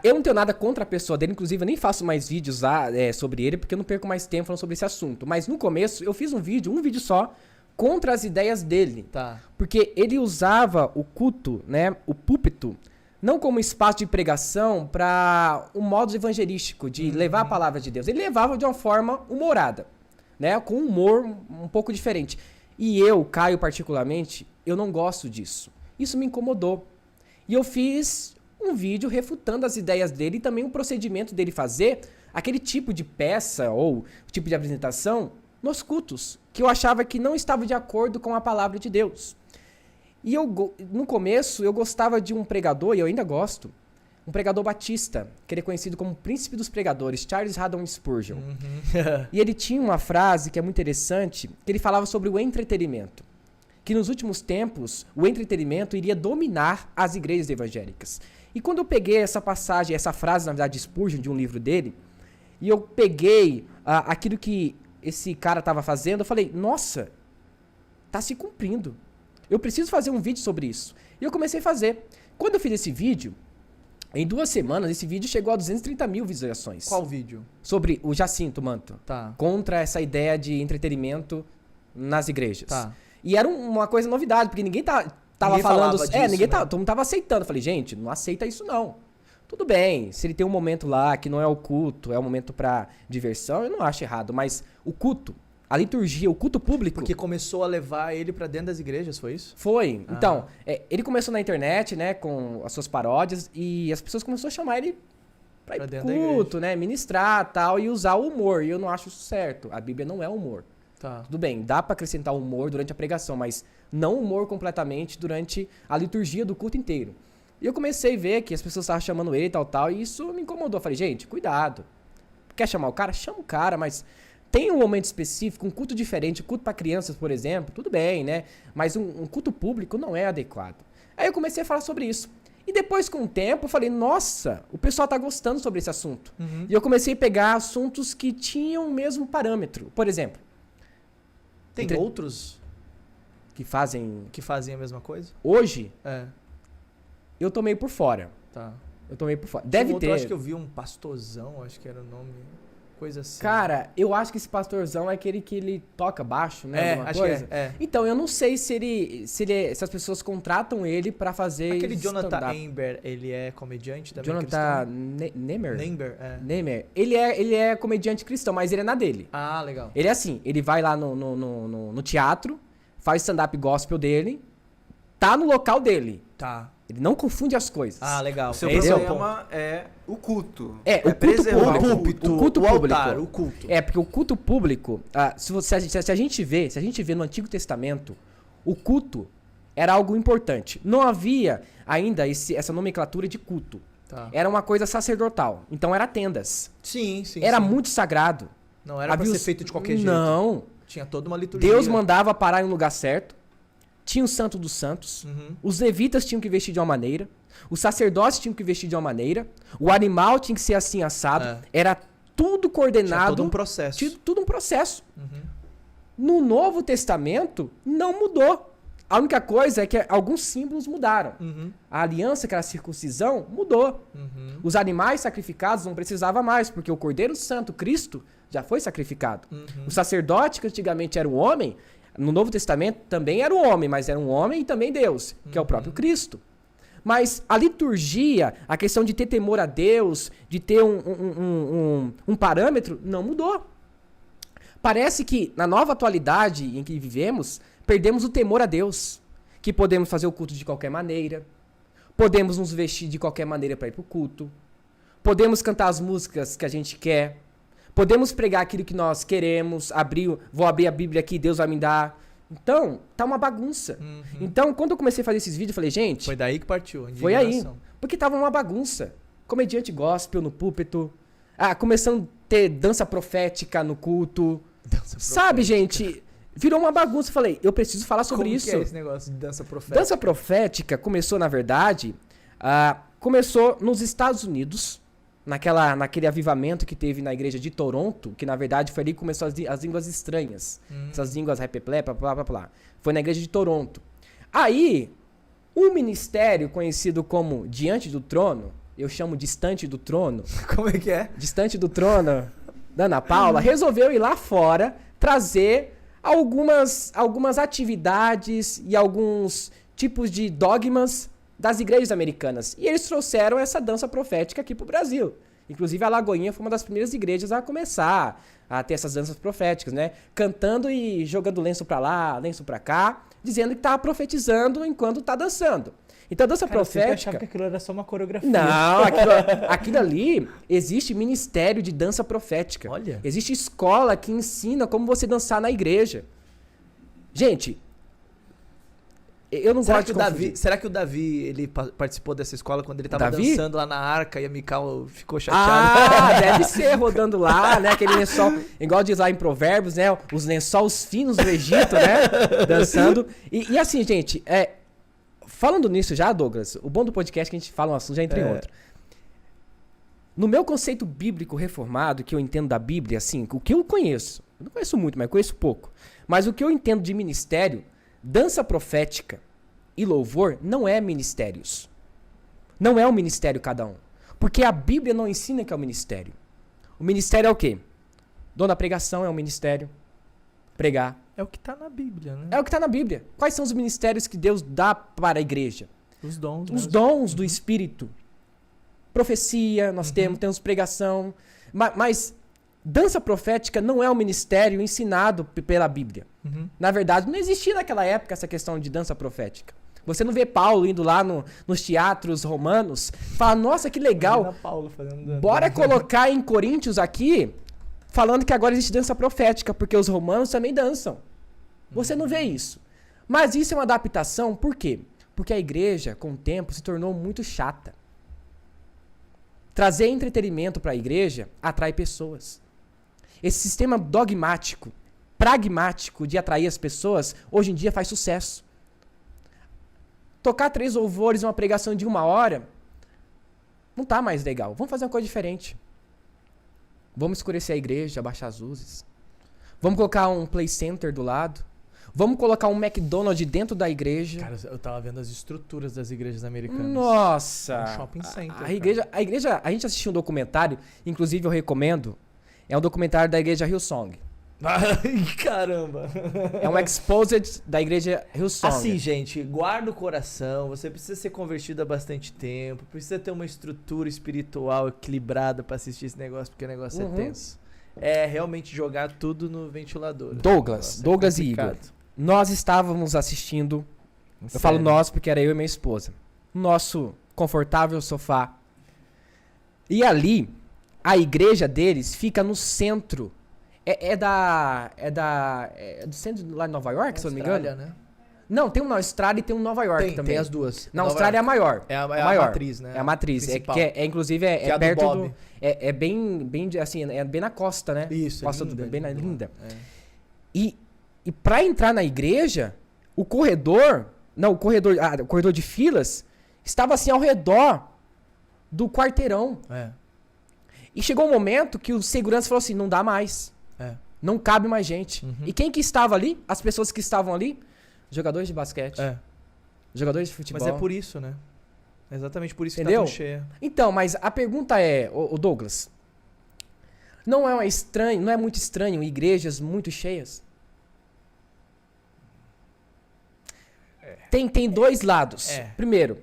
Eu não tenho nada contra a pessoa dele, inclusive eu nem faço mais vídeos sobre ele, porque eu não perco mais tempo falando sobre esse assunto. Mas no começo, eu fiz um vídeo só, contra as ideias dele. Tá. Porque ele usava o culto, né, o púlpito, não como espaço de pregação para um modo evangelístico, de levar a palavra de Deus. Ele levava de uma forma humorada, né, com um humor um pouco diferente. E eu, Caio particularmente, eu não gosto disso. Isso me incomodou. E eu fiz um vídeo refutando as ideias dele e também o procedimento dele fazer aquele tipo de peça ou tipo de apresentação nos cultos, que eu achava que não estava de acordo com a palavra de Deus. E no começo, eu gostava de um pregador, e eu ainda gosto, um pregador batista, que ele é conhecido como príncipe dos pregadores, Charles Haddon Spurgeon. E ele tinha uma frase que é muito interessante, que ele falava sobre o entretenimento. Que nos últimos tempos, o entretenimento iria dominar as igrejas evangélicas. E quando eu peguei essa passagem, essa frase, na verdade, de Spurgeon, de um livro dele, e eu peguei aquilo que esse cara estava fazendo, eu falei, nossa, tá se cumprindo. Eu preciso fazer um vídeo sobre isso. E eu comecei a fazer. Quando eu fiz esse vídeo, em 2 semanas, esse vídeo chegou a 230 mil visualizações. Qual vídeo? Sobre o Jacinto Manto. Tá. Contra essa ideia de entretenimento nas igrejas. Tá. E era uma coisa novidade, porque ninguém tava Ninguém falando... falava disso, né? Todo mundo tava aceitando. Eu falei, gente, não aceita isso não. Tudo bem, se ele tem um momento lá que não é o culto, é um momento pra diversão, eu não acho errado. Mas o culto, a liturgia, o culto público... Porque começou a levar ele pra dentro das igrejas, foi isso? Foi. Então, ele começou na internet, né, com as suas paródias, e as pessoas começaram a chamar ele pra ir pro culto, né, ministrar tal, e usar o humor. E eu não acho isso certo. A Bíblia não é humor. Tá. Tudo bem, dá pra acrescentar humor durante a pregação, mas não humor completamente durante a liturgia do culto inteiro. E eu comecei a ver que as pessoas estavam chamando ele e tal, e isso me incomodou. Eu falei, gente, cuidado. Quer chamar o cara? Chama o cara, mas tem um momento específico, um culto diferente, culto para crianças, por exemplo, tudo bem, né? Mas um culto público não é adequado. Aí eu comecei a falar sobre isso. E depois, com o tempo, eu falei, nossa, o pessoal tá gostando sobre esse assunto. E eu comecei a pegar assuntos que tinham o mesmo parâmetro. Por exemplo... Tem outros que fazem a mesma coisa? Hoje, É. eu tô meio por fora. Tá. Eu tô meio por fora. Deve ter. Eu acho que eu vi um pastorzão, acho que era o nome, coisa assim. Cara, eu acho que esse pastorzão é aquele que ele toca baixo, né? Acho coisa. que é. Então, eu não sei se as pessoas contratam ele pra fazer Aquele Jonathan stand-up. Amber, ele é comediante também Jonathan cristão? Nemer? Nemer. Ele é comediante cristão, mas ele é na dele. Ah, legal. Ele é assim, ele vai lá no teatro, faz stand-up gospel dele, tá no local dele. Tá. Ele não confunde as coisas. Ah, legal. O seu Esse é o problema é o culto. É, o culto preservar público. o culto. O culto o público. altar, o culto. É, porque o culto público, se a gente vê no Antigo Testamento, o culto era algo importante. Não havia ainda essa nomenclatura de culto. Tá. Era uma coisa sacerdotal. Então era tendas. Sim. Era muito sagrado. Não era pra Havia ser feito de qualquer jeito. Não. Tinha toda uma liturgia. Deus mandava parar em um lugar certo. Tinha o santo dos santos. Uhum. Os levitas tinham que vestir de uma maneira. Os sacerdotes tinham que vestir de uma maneira. O animal tinha que ser assim assado. É. Era tudo coordenado. Tinha todo um processo. Tudo um processo. Uhum. No Novo Testamento, não mudou. A única coisa é que alguns símbolos mudaram. Uhum. A aliança, que era a circuncisão, mudou. Uhum. Os animais sacrificados não precisava mais, porque o Cordeiro Santo, Cristo, já foi sacrificado. Uhum. O sacerdote, que antigamente era o homem, no Novo Testamento também era o homem, mas era um homem e também Deus, que é o próprio Cristo. Mas a liturgia, a questão de ter temor a Deus, de ter um parâmetro, não mudou. Parece que na nova atualidade em que vivemos, perdemos o temor a Deus. Que podemos fazer o culto de qualquer maneira, podemos nos vestir de qualquer maneira para ir para o culto, podemos cantar as músicas que a gente quer, podemos pregar aquilo que nós queremos, vou abrir a Bíblia aqui, Deus vai me dar. Então, tá uma bagunça. Uhum. Então, quando eu comecei a fazer esses vídeos, eu falei, gente... Foi daí que partiu a Foi aí. indignação. Porque tava uma bagunça. Comediante gospel no púlpito. Começando a ter dança profética no culto. Sabe, gente? Virou uma bagunça. Eu falei, eu preciso falar sobre Como isso. que é esse negócio de dança profética? Dança profética começou, na verdade, começou nos Estados Unidos, naquele avivamento que teve na igreja de Toronto, que na verdade foi ali que começou as línguas estranhas. Essas línguas repeplé, blá, blá, blá. Foi na igreja de Toronto. Aí, um ministério conhecido como Diante do Trono, eu chamo Distante do Trono. Como é que é? Distante do Trono, da Ana Paula, resolveu ir lá fora trazer algumas atividades e alguns tipos de dogmas das igrejas americanas. E eles trouxeram essa dança profética aqui pro Brasil. Inclusive a Lagoinha foi uma das primeiras igrejas a começar a ter essas danças proféticas, né? Cantando e jogando lenço pra lá, lenço pra cá, dizendo que tá profetizando enquanto tá dançando. Então a dança profética... Eu achava que aquilo era só uma coreografia. Não, aquilo ali, existe ministério de dança profética. Olha. Existe escola que ensina como você dançar na igreja. Gente, Eu não gosto de confundir. Será que o Davi, ele participou dessa escola quando ele tava Davi? dançando lá na arca e a Mical ficou chateada? Ah, deve ser, rodando lá, né? Aquele lençol, igual diz lá em Provérbios, né? Os lençóis finos do Egito, né? Dançando. E assim, gente, falando nisso já, Douglas, o bom do podcast é que a gente fala um assunto já entre outro. No meu conceito bíblico reformado, que eu entendo da Bíblia, assim, o que eu conheço, eu não conheço muito, mas conheço pouco, mas o que eu entendo de ministério, dança profética e louvor não é ministérios. Não é um ministério cada um. Porque a Bíblia não ensina que é um ministério. O ministério é o quê? Dona pregação é um ministério. Pregar. É o que tá na Bíblia, né? É o que está na Bíblia. Quais são os ministérios que Deus dá para a igreja? Os dons. Os dons do Espírito. Profecia, nós temos pregação. Mas dança profética não é um ministério ensinado pela Bíblia. Na verdade, não existia naquela época essa questão de dança profética. Você não vê Paulo indo lá nos teatros romanos, fala, nossa, que legal, Paulo fazendo bora colocar em Coríntios aqui, falando que agora existe dança profética, porque os romanos também dançam. Você não vê isso. Mas isso é uma adaptação, por quê? Porque a igreja, com o tempo, se tornou muito chata. Trazer entretenimento para a igreja atrai pessoas. Esse sistema dogmático, pragmático de atrair as pessoas, hoje em dia faz sucesso. Tocar 3 louvores, uma pregação de 1 hora, não tá mais legal. Vamos fazer uma coisa diferente. Vamos escurecer a igreja, abaixar as luzes. Vamos colocar um play center do lado. Vamos colocar um McDonald's dentro da igreja. Cara, eu tava vendo as estruturas das igrejas americanas. Nossa! Um shopping center. A igreja, a gente assistiu um documentário, inclusive eu recomendo, é um documentário da igreja Hillsong. Ai, caramba! É um exposed da igreja Hillsong. Assim, gente, guarda o coração, você precisa ser convertido há bastante tempo, precisa ter uma estrutura espiritual equilibrada pra assistir esse negócio, porque o negócio é tenso. É realmente jogar tudo no ventilador. Douglas e Igor. Nós estávamos assistindo, eu falo nós porque era eu e minha esposa, nosso confortável sofá. E ali, a igreja deles fica no centro. É do centro lá de Nova York, se eu não me engano? Né? Não, tem um na Austrália e tem um em Nova York também. Tem as duas. Na Austrália é a maior. É a maior. matriz, né? É a matriz. Principal. Inclusive, Que é a do perto Bob. do... É bem assim, é bem na costa, né? Isso, costa linda, bem linda. linda. E pra entrar na igreja, o corredor de filas estava assim ao redor do quarteirão. E chegou um momento que o segurança falou assim, não dá mais. Não cabe mais gente. E quem que estava ali? As pessoas que estavam ali? Jogadores de basquete. Jogadores de futebol. Mas é por isso, né? É exatamente por isso Entendeu? que tá tão cheia. Então, mas a pergunta é, o Douglas, não é muito estranho igrejas muito cheias? Tem 2 lados. Primeiro,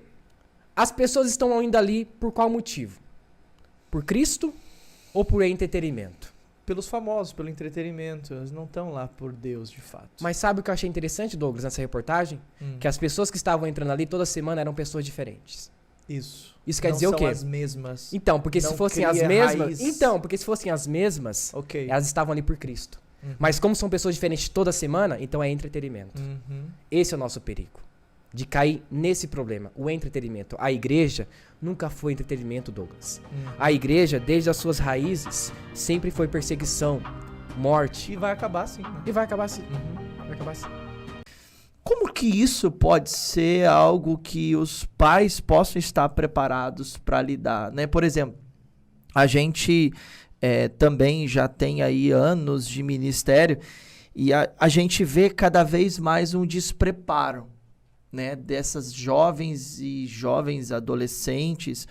as pessoas estão indo ali por qual motivo? Por Cristo ou por entretenimento? Pelos famosos, pelo entretenimento. Eles não estão lá por Deus, de fato. Mas sabe o que eu achei interessante, Douglas, nessa reportagem? Que as pessoas que estavam entrando ali toda semana eram pessoas diferentes. Isso. Isso quer dizer o quê? Não são as mesmas. Então, porque se fossem as mesmas... Então, porque se fossem as mesmas, elas estavam ali por Cristo. Mas como são pessoas diferentes toda semana, então é entretenimento. Esse é o nosso perigo. De cair nesse problema, o entretenimento. A igreja nunca foi entretenimento, Douglas. A igreja, desde as suas raízes, sempre foi perseguição, morte. E vai acabar assim, né? E vai acabar assim. Vai acabar assim. Como que isso pode ser algo que os pais possam estar preparados para lidar, né? Por exemplo, a gente também já tem aí anos de ministério e a gente vê cada vez mais um despreparo, né, dessas jovens e jovens adolescentes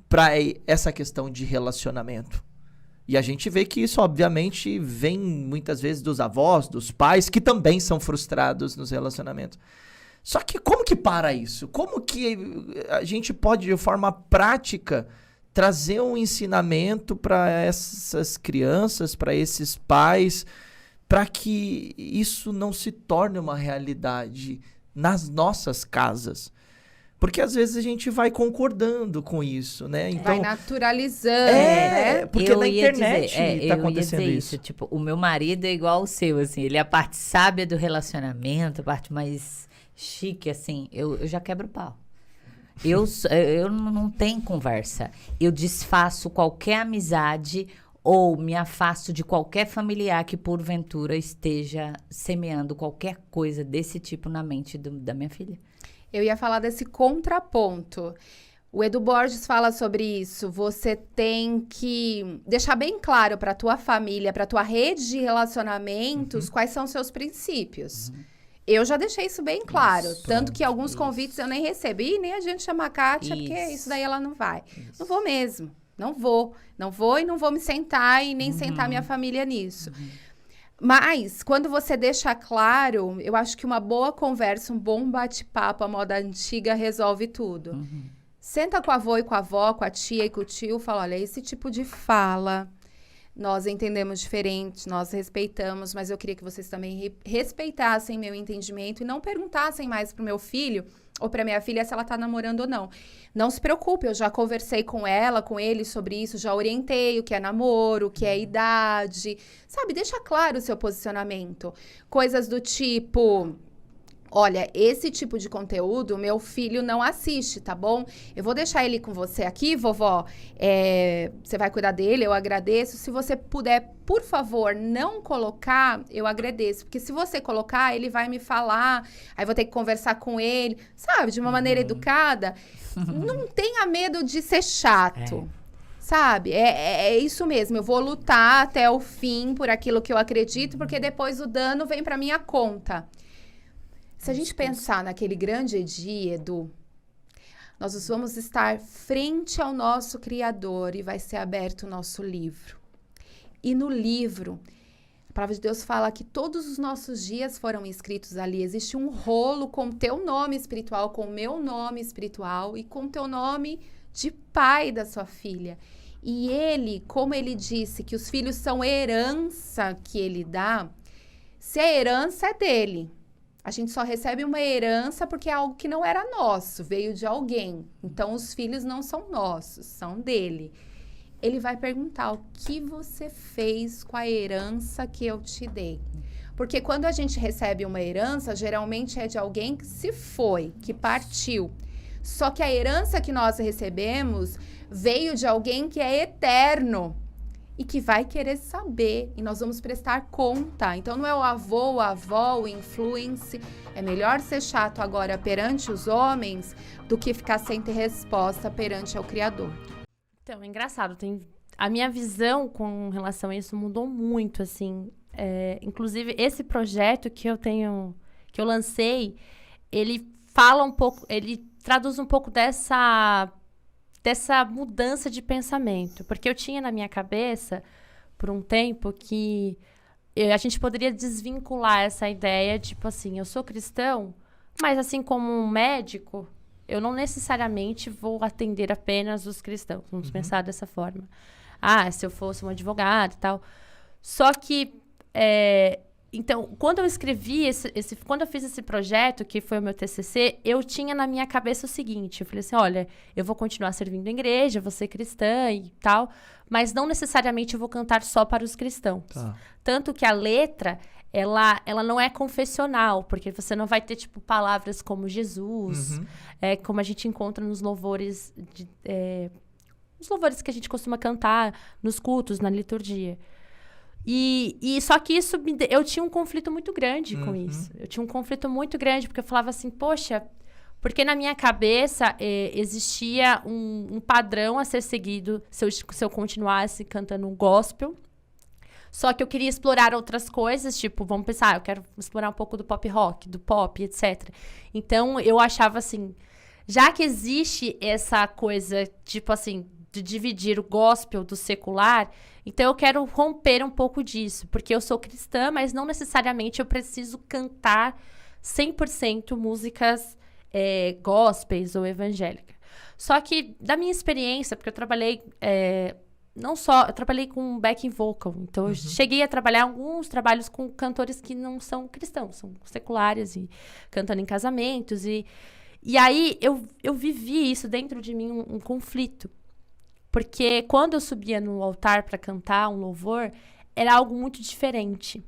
para essa questão de relacionamento. E a gente vê que isso, obviamente, vem muitas vezes dos avós, dos pais, que também são frustrados nos relacionamentos. Só que como que para isso? Como que a gente pode, de forma prática, trazer um ensinamento para essas crianças, para esses pais, para que isso não se torne uma realidade nas nossas casas? Porque às vezes a gente vai concordando com isso, né? Então, vai naturalizando, né? Porque na internet tá acontecendo isso. Tipo, o meu marido é igual ao seu, assim. Ele é a parte sábia do relacionamento, a parte mais chique, assim. Eu já quebro o pau. Eu não tenho conversa. Eu desfaço qualquer amizade ou me afasto de qualquer familiar que, porventura, esteja semeando qualquer coisa desse tipo na mente da minha filha. Eu ia falar desse contraponto. O Edu Borges fala sobre isso. Você tem que deixar bem claro para tua família, para tua rede de relacionamentos, quais são os seus princípios. Eu já deixei isso bem claro. Tanto que alguns convites eu nem recebi, nem a gente chama a Kátia, porque isso daí ela não vai. Não vou mesmo. Não vou. Não vou e não vou me sentar e nem sentar minha família nisso. Mas, quando você deixa claro, eu acho que uma boa conversa, um bom bate-papo, a moda antiga resolve tudo. Senta com a avó e com a avó, com a tia e com o tio, fala, olha, esse tipo de fala, nós entendemos diferente, nós respeitamos, mas eu queria que vocês também respeitassem meu entendimento e não perguntassem mais pro meu filho ou pra minha filha se ela tá namorando ou não. Não se preocupe, eu já conversei com ela, com ele sobre isso, já orientei o que é namoro, o que é idade, sabe? Deixa claro o seu posicionamento. Coisas do tipo... Olha, esse tipo de conteúdo, meu filho não assiste, tá bom? Eu vou deixar ele com você aqui, vovó. Você vai cuidar dele, eu agradeço. Se você puder, por favor, não colocar, eu agradeço. Porque se você colocar, ele vai me falar, aí vou ter que conversar com ele, sabe? De uma maneira educada. Não tenha medo de ser chato. Sabe? É isso mesmo. Eu vou lutar até o fim por aquilo que eu acredito, porque depois o dano vem pra minha conta. Se a gente pensar naquele grande dia, Edu, nós vamos estar frente ao nosso Criador e vai ser aberto o nosso livro. E no livro, a palavra de Deus fala que todos os nossos dias foram escritos ali. Existe um rolo com o teu nome espiritual, com o meu nome espiritual e com o teu nome de pai da sua filha. E ele, como ele disse que os filhos são herança que ele dá, se a herança é dele... A gente só recebe uma herança porque é algo que não era nosso, veio de alguém. Então, os filhos não são nossos, são dele. Ele vai perguntar o que você fez com a herança que eu te dei. Porque quando a gente recebe uma herança, geralmente é de alguém que se foi, que partiu. Só que a herança que nós recebemos veio de alguém que é eterno. E que vai querer saber, e nós vamos prestar conta. Então, não é o avô, a avó, o influence. É melhor ser chato agora perante os homens do que ficar sem ter resposta perante ao Criador. Então, é engraçado. A minha visão com relação a isso mudou muito, assim. Inclusive, esse projeto que eu lancei, ele fala um pouco, ele traduz um pouco dessa mudança de pensamento. Porque eu tinha na minha cabeça, por um tempo, que a gente poderia desvincular essa ideia, tipo assim, eu sou cristão, mas assim como um médico, eu não necessariamente vou atender apenas os cristãos. Vamos pensar dessa forma. Se eu fosse um advogado e tal. Só que, então, quando eu escrevi quando eu fiz esse projeto, que foi o meu TCC, eu tinha na minha cabeça o seguinte, eu falei assim, olha, eu vou continuar servindo a igreja, vou ser cristã e tal, mas não necessariamente eu vou cantar só para os cristãos. Tá. Tanto que a letra, ela não é confessional, porque você não vai ter, tipo, palavras como Jesus, como a gente encontra nos louvores, os louvores que a gente costuma cantar nos cultos, na liturgia. E só que isso, eu tinha um conflito muito grande com isso. Eu tinha um conflito muito grande, porque eu falava assim, poxa, porque na minha cabeça existia um padrão a ser seguido se eu continuasse cantando um gospel. Só que eu queria explorar outras coisas, tipo, vamos pensar, eu quero explorar um pouco do pop rock, do pop, etc. Então, eu achava assim, já que existe essa coisa, tipo assim, de dividir o gospel do secular, então eu quero romper um pouco disso, porque eu sou cristã, mas não necessariamente eu preciso cantar 100% músicas gospels ou evangélicas. Só que, da minha experiência, porque eu trabalhei, eu trabalhei com backing vocal, então eu cheguei a trabalhar alguns trabalhos com cantores que não são cristãos, são seculares e cantando em casamentos, e E aí, eu vivi isso dentro de mim, um conflito. Porque quando eu subia no altar para cantar um louvor, era algo muito diferente.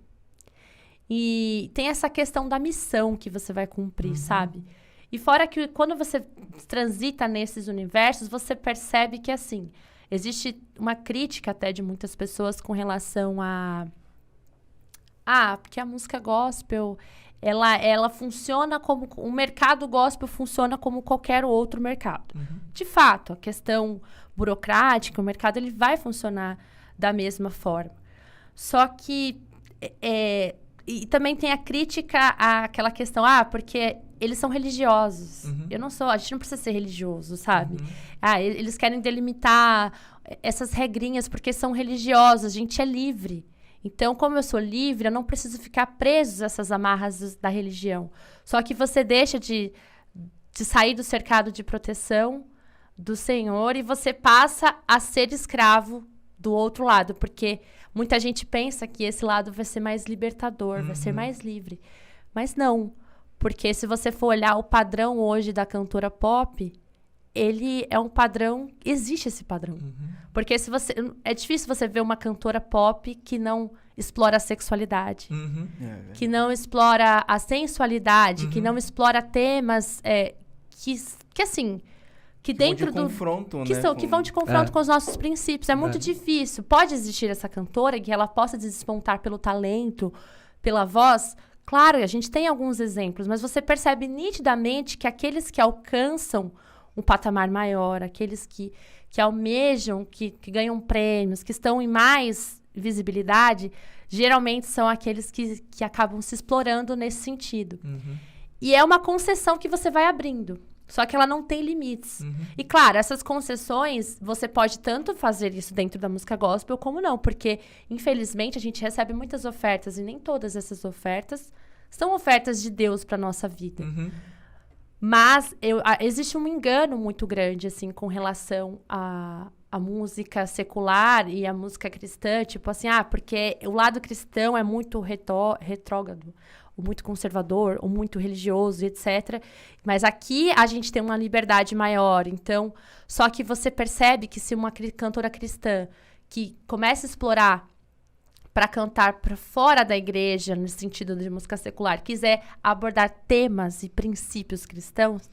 E tem essa questão da missão que você vai cumprir, sabe? E fora que quando você transita nesses universos, você percebe que, assim, existe uma crítica até de muitas pessoas com relação a... porque a música gospel, ela funciona como... O mercado gospel funciona como qualquer outro mercado. De fato, a questão burocrática, o mercado ele vai funcionar da mesma forma. Só que... E também tem a crítica àquela questão, porque eles são religiosos. Eu não sou, a gente não precisa ser religioso, sabe? Eles querem delimitar essas regrinhas porque são religiosos, a gente é livre. Então, como eu sou livre, eu não preciso ficar preso a essas amarras da religião. Só que você deixa de sair do cercado de proteção do Senhor e você passa a ser escravo do outro lado, porque muita gente pensa que esse lado vai ser mais libertador, vai ser mais livre. Mas não, porque se você for olhar o padrão hoje da cantora pop, ele é um padrão, existe esse padrão. Porque é difícil você ver uma cantora pop que não explora a sexualidade, que não explora a sensualidade, que não explora temas que assim... Que dentro do confronto, que vão de confronto com os nossos princípios. É muito difícil. Pode existir essa cantora que ela possa despontar pelo talento, pela voz. Claro, a gente tem alguns exemplos, mas você percebe nitidamente que aqueles que alcançam um patamar maior, aqueles que almejam, que ganham prêmios, que estão em mais visibilidade, geralmente são aqueles que acabam se explorando nesse sentido. E é uma concessão que você vai abrindo. Só que ela não tem limites. E, claro, essas concessões, você pode tanto fazer isso dentro da música gospel como não. Porque, infelizmente, a gente recebe muitas ofertas. E nem todas essas ofertas são ofertas de Deus para nossa vida. Mas existe um engano muito grande, assim, com relação à música secular e à música cristã. Tipo assim, porque o lado cristão é muito retrógrado, ou muito conservador, ou muito religioso, etc. Mas aqui a gente tem uma liberdade maior. Então, só que você percebe que se uma cantora cristã que começa a explorar para cantar para fora da igreja, no sentido de música secular, quiser abordar temas e princípios cristãos,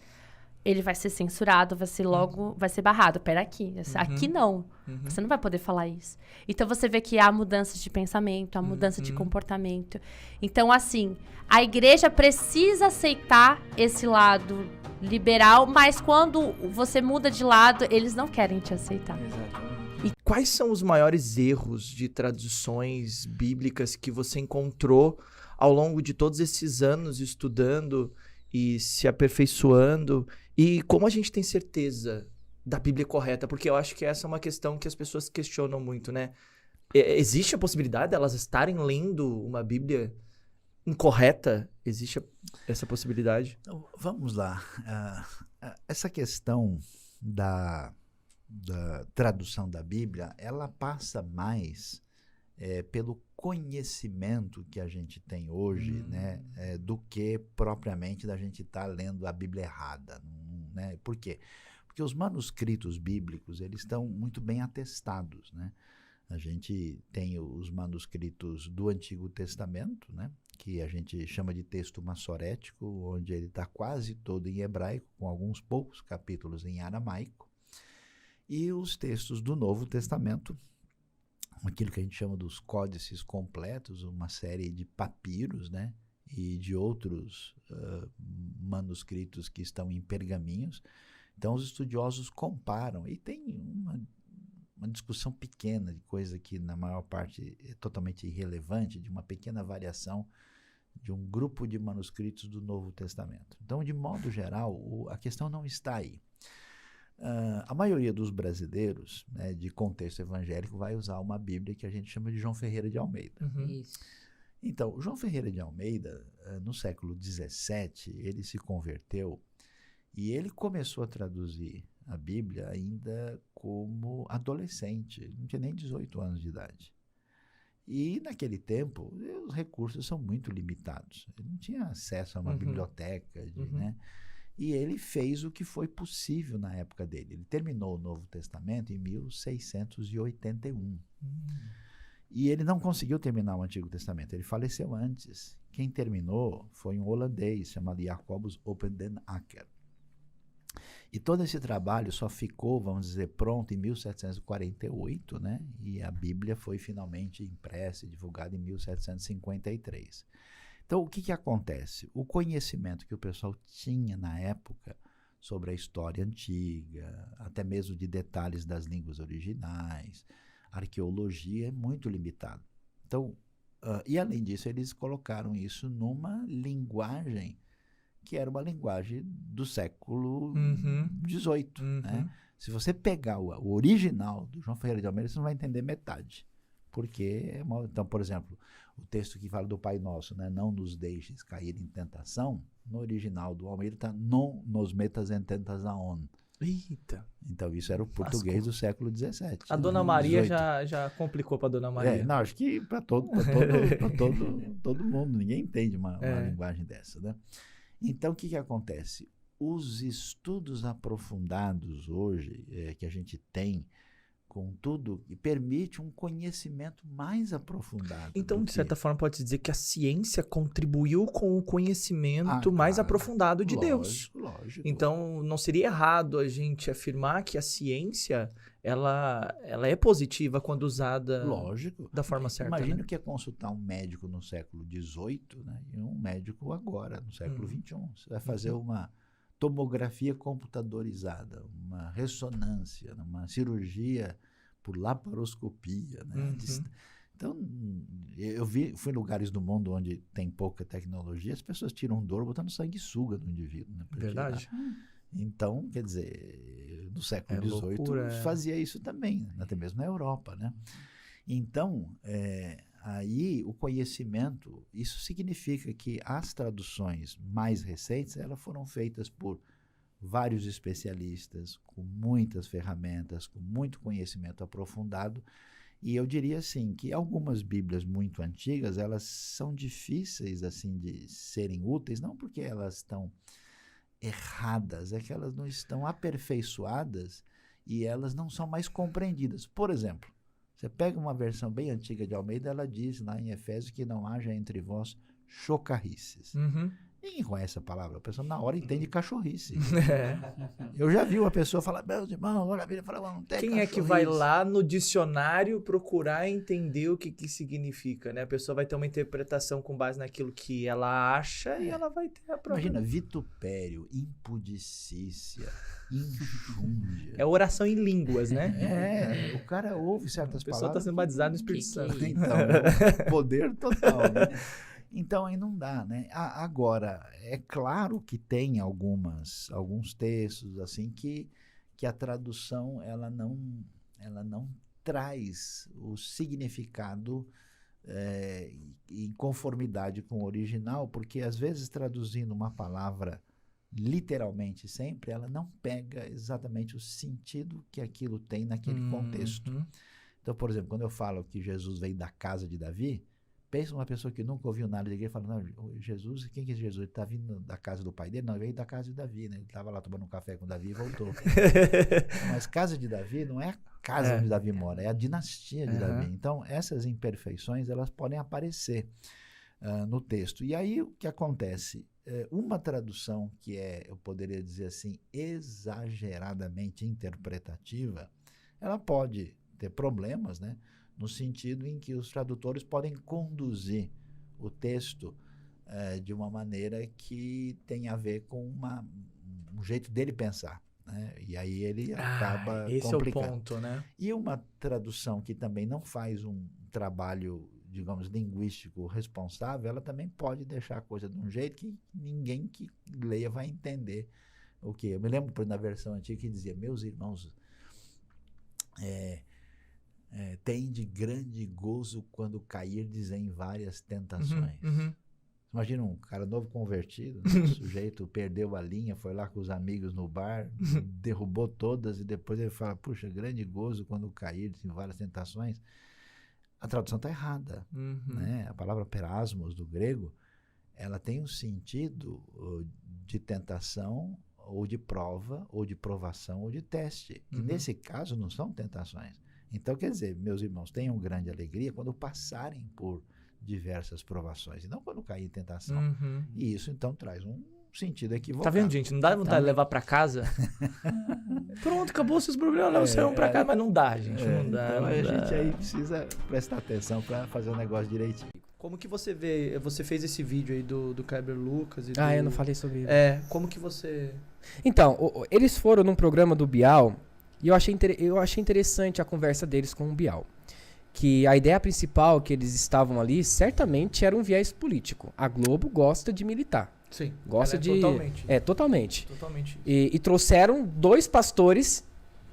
ele vai ser censurado, vai ser barrado. Pera aqui, aqui não. Você não vai poder falar isso. Então, você vê que há mudanças de pensamento, há mudança de comportamento. Então, assim, a igreja precisa aceitar esse lado liberal, mas quando você muda de lado, eles não querem te aceitar. E quais são os maiores erros de traduções bíblicas que você encontrou ao longo de todos esses anos estudando e se aperfeiçoando? E como a gente tem certeza da Bíblia correta? Porque eu acho que essa é uma questão que as pessoas questionam muito, né? Existe a possibilidade de elas estarem lendo uma Bíblia incorreta? Existe essa possibilidade? Então, vamos lá. Essa questão da tradução da Bíblia, ela passa mais pelo conhecimento que a gente tem hoje, né, do que propriamente da gente estar lendo a Bíblia errada, né? Por quê? Porque os manuscritos bíblicos, eles estão muito bem atestados, né? A gente tem os manuscritos do Antigo Testamento, né, que a gente chama de texto massorético, onde ele está quase todo em hebraico, com alguns poucos capítulos em aramaico, e os textos do Novo Testamento, aquilo que a gente chama dos códices completos, uma série de papiros, né, e de outros manuscritos que estão em pergaminhos. Então, os estudiosos comparam, e tem uma discussão pequena de coisa que, na maior parte, é totalmente irrelevante, de uma pequena variação de um grupo de manuscritos do Novo Testamento. Então, de modo geral, a questão não está aí. A maioria dos brasileiros, né, de contexto evangélico, vai usar uma Bíblia que a gente chama de João Ferreira de Almeida. Isso. Então, João Ferreira de Almeida, no século XVII, ele se converteu e ele começou a traduzir a Bíblia ainda como adolescente, não tinha nem 18 anos de idade. E naquele tempo, os recursos são muito limitados. Ele não tinha acesso a uma biblioteca, né? E ele fez o que foi possível na época dele. Ele terminou o Novo Testamento em 1681. E ele não conseguiu terminar o Antigo Testamento, ele faleceu antes. Quem terminou foi um holandês chamado Jacobus Oppen den Akker. E todo esse trabalho só ficou, vamos dizer, pronto em 1748, né? E a Bíblia foi finalmente impressa e divulgada em 1753. Então, o que acontece? O conhecimento que o pessoal tinha na época sobre a história antiga, até mesmo de detalhes das línguas originais, arqueologia, é muito limitado. Então, e além disso, eles colocaram isso numa linguagem que era uma linguagem do século XVIII. Né? Se você pegar o original do João Ferreira de Almeida, você não vai entender metade. Porque, então, por exemplo, o texto que fala do Pai Nosso, né? Não nos deixes cair em tentação, no original do Almeida está non nos metas em tentação. Eita. Então, isso era o português do século XVII. A Dona Maria já complicou para Dona Maria. Não, acho que para todo mundo. Ninguém entende uma linguagem dessa, né? Então, o que acontece? Os estudos aprofundados hoje que a gente tem, com tudo, permite um conhecimento mais aprofundado. Então, de certa forma, pode-se dizer que a ciência contribuiu com o conhecimento mais aprofundado de Deus. Lógico. Então, não seria errado a gente afirmar que a ciência ela é positiva quando usada da forma certa. Imagina né? o que é consultar um médico no século XVIII, né, e um médico agora, no século XXI. Você vai fazer uma tomografia computadorizada, uma ressonância, uma cirurgia por laparoscopia. Né? Então, fui em lugares do mundo onde tem pouca tecnologia, as pessoas tiram dor botando sanguessuga no indivíduo. Né, verdade. Então, quer dizer, no século XVIII fazia isso também, até mesmo na Europa. Né? Então, aí o conhecimento, isso significa que as traduções mais recentes, elas foram feitas por vários especialistas, com muitas ferramentas, com muito conhecimento aprofundado, e eu diria assim, que algumas bíblias muito antigas, elas são difíceis assim de serem úteis, não porque elas estão erradas, é que elas não estão aperfeiçoadas e elas não são mais compreendidas. Por exemplo, você pega uma versão bem antiga de Almeida, ela diz lá em Efésios que não haja entre vós chocarrices. Ninguém conhece a palavra, a pessoa na hora entende cachorrice. Eu já vi uma pessoa falar, meus irmãos, olha a Bíblia fala, não tem Quem é que vai lá no dicionário procurar entender o que significa, né? A pessoa vai ter uma interpretação com base naquilo que ela acha e ela vai ter a própria... Imagina, vitupério, impudicícia, injúndia. É oração em línguas, né? O cara ouve certas palavras. A pessoa está sendo batizada no Espírito Santo. Então, poder total, né? Então, aí não dá, né? Agora, é claro que tem alguns textos, assim, que a tradução, ela não traz o significado em conformidade com o original, porque, às vezes, traduzindo uma palavra literalmente sempre, ela não pega exatamente o sentido que aquilo tem naquele contexto. Então, por exemplo, quando eu falo que Jesus veio da casa de Davi, pensa uma pessoa que nunca ouviu nada de igreja e fala, não, Jesus, quem que é Jesus? Ele está vindo da casa do pai dele? Não, ele veio da casa de Davi, né? Ele estava lá tomando um café com Davi e voltou. Mas casa de Davi não é a casa onde Davi mora, é a dinastia de Davi. Então, essas imperfeições, elas podem aparecer no texto. E aí, o que acontece? Uma tradução que eu poderia dizer assim, exageradamente interpretativa, ela pode ter problemas, né? No sentido em que os tradutores podem conduzir o texto de uma maneira que tem a ver com um jeito dele pensar, né? E aí ele acaba esse complicando. É o ponto, né? E uma tradução que também não faz um trabalho, digamos, linguístico responsável, ela também pode deixar a coisa de um jeito que ninguém que leia vai entender o que. Eu me lembro na versão antiga que dizia, meus irmãos, tem de grande gozo quando cairdes em várias tentações. Imagina um cara novo convertido, né? O sujeito perdeu a linha, foi lá com os amigos no bar, derrubou todas e depois ele fala, puxa, grande gozo quando cairdes em várias tentações. A tradução está errada. Né? A palavra perasmos do grego, ela tem um sentido de tentação, ou de prova, ou de provação, ou de teste. E nesse caso não são tentações. Então, quer dizer, meus irmãos, tenham grande alegria quando passarem por diversas provações, e não quando cair em tentação. E isso, então, traz um sentido equivocado. Tá vendo, gente? Não dá vontade de levar pra casa? Pronto, acabou seus problemas, leva o seu pra casa, mas não dá, gente. Não dá. Então, não a dá. gente aí precisa prestar atenção para fazer o negócio direitinho. Como que você vê, você fez esse vídeo aí do Kleber Lucas e eu não falei sobre isso. Como que você... Então, eles foram num programa do Bial e eu achei interessante a conversa deles com o Bial. Que a ideia principal que eles estavam ali, certamente, era um viés político. A Globo gosta de militar. Sim, gosta de... totalmente. Totalmente. Totalmente. E trouxeram 2 pastores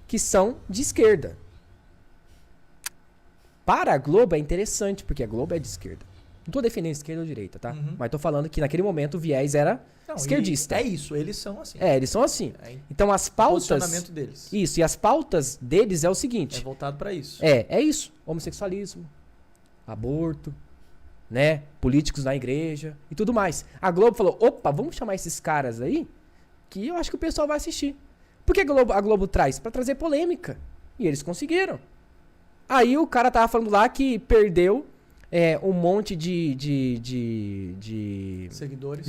que são de esquerda. Para a Globo é interessante, porque a Globo é de esquerda. Não tô defendendo esquerda ou direita, tá? Mas tô falando que naquele momento o viés era esquerdista. É isso, eles são assim. Eles são assim. Então as pautas... O posicionamento deles. Isso, e as pautas deles é o seguinte. É voltado pra isso. É isso. Homossexualismo, aborto, né? Políticos na igreja e tudo mais. A Globo falou, opa, vamos chamar esses caras aí, que eu acho que o pessoal vai assistir. Por que a Globo traz? Pra trazer polêmica. E eles conseguiram. Aí o cara tava falando lá que perdeu um monte de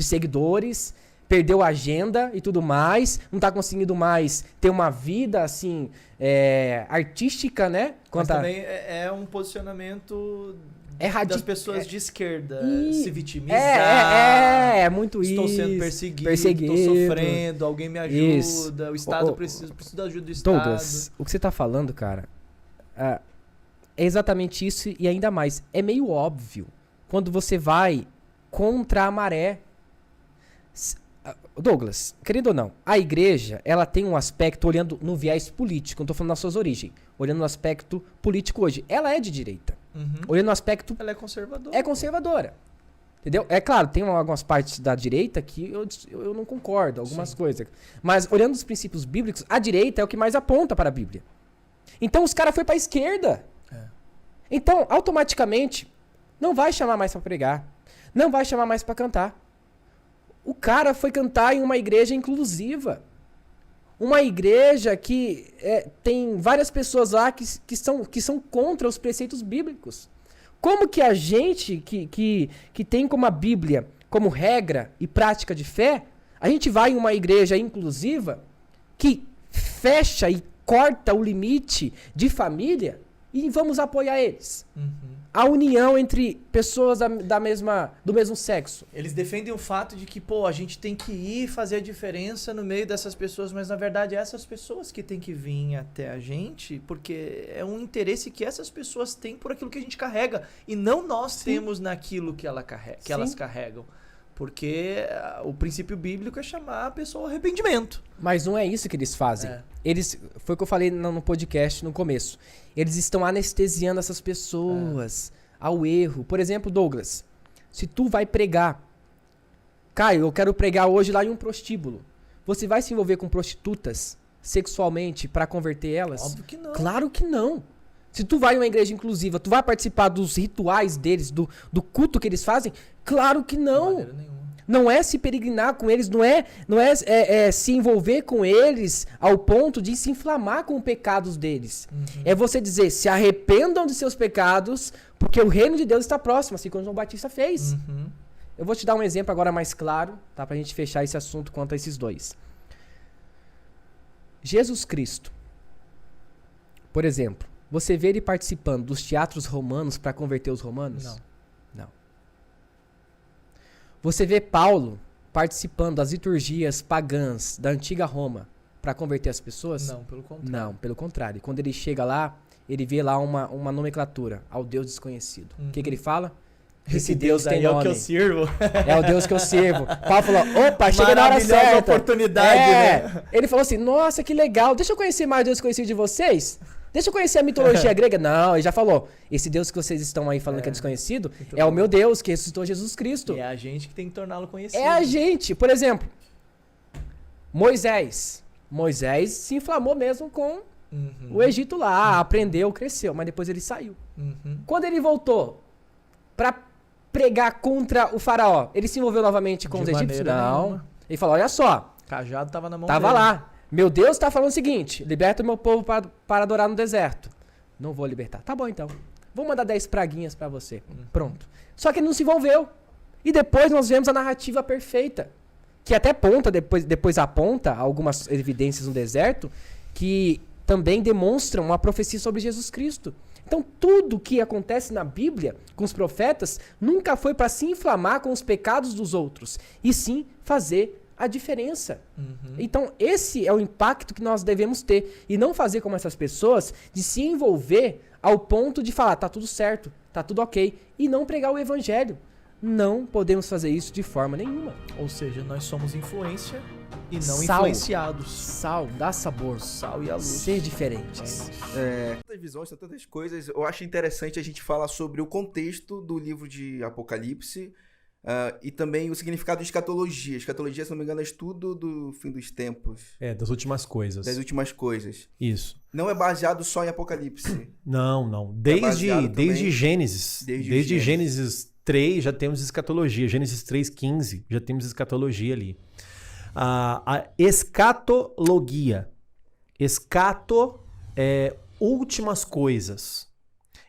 seguidores, perdeu a agenda e tudo mais, não tá conseguindo mais ter uma vida, assim, artística, né? Mas também é um posicionamento das pessoas de esquerda se vitimizar. É muito estou isso. Estou sendo perseguido, estou sofrendo, alguém me ajuda, isso. O Estado preciso da ajuda do Estado. Douglas, o que você tá falando, cara, é exatamente isso e ainda mais. É meio óbvio quando você vai contra a maré. Douglas, querendo ou não, a igreja, ela tem um aspecto olhando no viés político, não tô falando nas suas origens, olhando no aspecto político hoje. Ela é de direita. Olhando no aspecto... Ela é conservadora. É conservadora. Entendeu? É claro, tem algumas partes da direita que eu não concordo, algumas coisas. Mas olhando os princípios bíblicos, a direita é o que mais aponta para a Bíblia. Então os caras foram para a esquerda. Então, automaticamente, não vai chamar mais para pregar. Não vai chamar mais para cantar. O cara foi cantar em uma igreja inclusiva. Uma igreja que tem várias pessoas lá que são contra os preceitos bíblicos. Como que a gente que tem como a Bíblia como regra e prática de fé, a gente vai em uma igreja inclusiva que fecha e corta o limite de família e vamos apoiar eles? A união entre pessoas do mesmo sexo. Eles defendem o fato de que, a gente tem que ir fazer a diferença no meio dessas pessoas, mas na verdade é essas pessoas que tem que vir até a gente, porque é um interesse que essas pessoas têm por aquilo que a gente carrega, e não nós temos naquilo que elas carregam. Porque o princípio bíblico é chamar a pessoa ao arrependimento. Mas não é isso que eles fazem. Foi o que eu falei no podcast no começo. Eles estão anestesiando essas pessoas ao erro. Por exemplo, Douglas, se tu vai pregar, Caio, eu quero pregar hoje lá em um prostíbulo. Você vai se envolver com prostitutas sexualmente para converter elas? Óbvio que não. Claro que não. Se tu vai em uma igreja inclusiva, tu vai participar dos rituais deles, do culto que eles fazem? Claro que não. De maneira nenhuma. Não é se peregrinar com eles, não é se envolver com eles ao ponto de se inflamar com os pecados deles. É você dizer, se arrependam de seus pecados, porque o reino de Deus está próximo, assim como João Batista fez. Eu vou te dar um exemplo agora mais claro, tá, pra gente fechar esse assunto quanto a esses dois. Jesus Cristo, por exemplo, você vê ele participando dos teatros romanos para converter os romanos? Não. Você vê Paulo participando das liturgias pagãs da antiga Roma para converter as pessoas? Não, pelo contrário. Não, pelo contrário. Quando ele chega lá, ele vê lá uma nomenclatura, ao Deus desconhecido. O que ele fala? Esse Deus tem nome. É o que eu sirvo. É o Deus que eu sirvo. Paulo falou, opa, chega na hora certa. Oportunidade, né? Ele falou assim, nossa, que legal, deixa eu conhecer mais o Deus desconhecido de vocês. Deixa eu conhecer a mitologia grega. Não, ele já falou. Esse Deus que vocês estão aí falando que é desconhecido é o meu Deus, que ressuscitou Jesus Cristo. E é a gente que tem que torná-lo conhecido. É a gente. Por exemplo, Moisés. Moisés se inflamou mesmo com o Egito lá. Aprendeu, cresceu, mas depois ele saiu. Quando ele voltou para pregar contra o faraó. Ele se envolveu novamente com os egípcios? Não. Nenhuma. Ele falou, olha só. O cajado tava na mão Tava dele. lá. Meu Deus tá falando o seguinte, liberta o meu povo para adorar no deserto. Não vou libertar. Tá bom, então. Vou mandar 10 praguinhas pra você. Pronto. Só que ele não se envolveu. E depois nós vemos a narrativa perfeita. Que até depois aponta algumas evidências no deserto que também demonstram uma profecia sobre Jesus Cristo. Então, tudo que acontece na Bíblia, com os profetas, nunca foi para se inflamar com os pecados dos outros, e sim fazer a diferença. Então, esse é o impacto que nós devemos ter, e não fazer como essas pessoas, de se envolver ao ponto de falar, tá tudo certo, tá tudo ok, e não pregar o evangelho. Não podemos fazer isso de forma nenhuma. Ou seja, nós somos influência e não Sal. influenciados. Sal, dá sabor. Sal e a luz. Ser diferentes. Tantas visões, tantas coisas. Eu acho interessante a gente falar sobre o contexto do livro de Apocalipse e também o significado de escatologia. Escatologia, se não me engano, é estudo do fim dos tempos. Das últimas coisas. Das últimas coisas. Isso. Não é baseado só em Apocalipse. Não. baseado Desde Gênesis. Desde Gênesis 3 já temos escatologia. Gênesis 3:15 já temos escatologia ali. A escatologia. Escato é últimas coisas.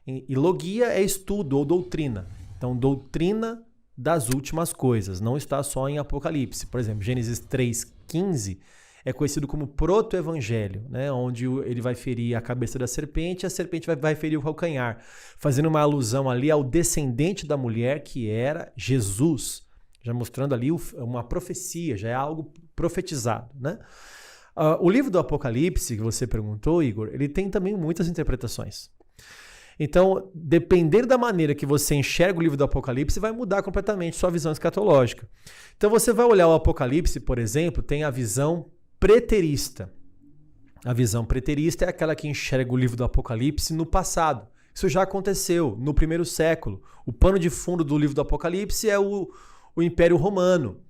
E logia é estudo ou doutrina. Então, doutrina das últimas coisas. Não está só em Apocalipse. Por exemplo, Gênesis 3:15 é conhecido como proto-evangelho, né? Onde ele vai ferir a cabeça da serpente e a serpente vai ferir o calcanhar, fazendo uma alusão ali ao descendente da mulher que era Jesus, já mostrando ali uma profecia, já é algo profetizado, né? O livro do Apocalipse, que você perguntou, Igor, ele tem também muitas interpretações. Então, depender da maneira que você enxerga o livro do Apocalipse, vai mudar completamente sua visão escatológica. Então, você vai olhar o Apocalipse, por exemplo, tem a visão preterista. A visão preterista é aquela que enxerga o livro do Apocalipse no passado. Isso já aconteceu no primeiro século. O pano de fundo do livro do Apocalipse é o Império Romano.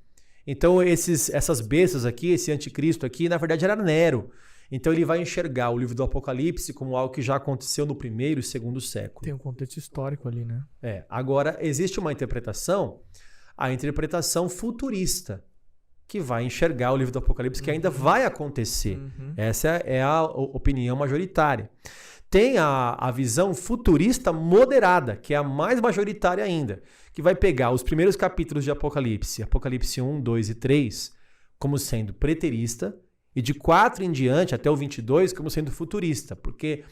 Então, essas bestas aqui, esse anticristo aqui, na verdade era Nero. Então, ele vai enxergar o livro do Apocalipse como algo que já aconteceu no primeiro e segundo século. Tem um contexto histórico ali, né? Agora, existe uma interpretação, a interpretação futurista, que vai enxergar o livro do Apocalipse que ainda vai acontecer. Essa é a opinião majoritária. Tem a visão futurista moderada, que é a mais majoritária ainda, que vai pegar os primeiros capítulos de Apocalipse, Apocalipse 1, 2 e 3, como sendo preterista, e de 4 em diante, até o 22, como sendo futurista, porque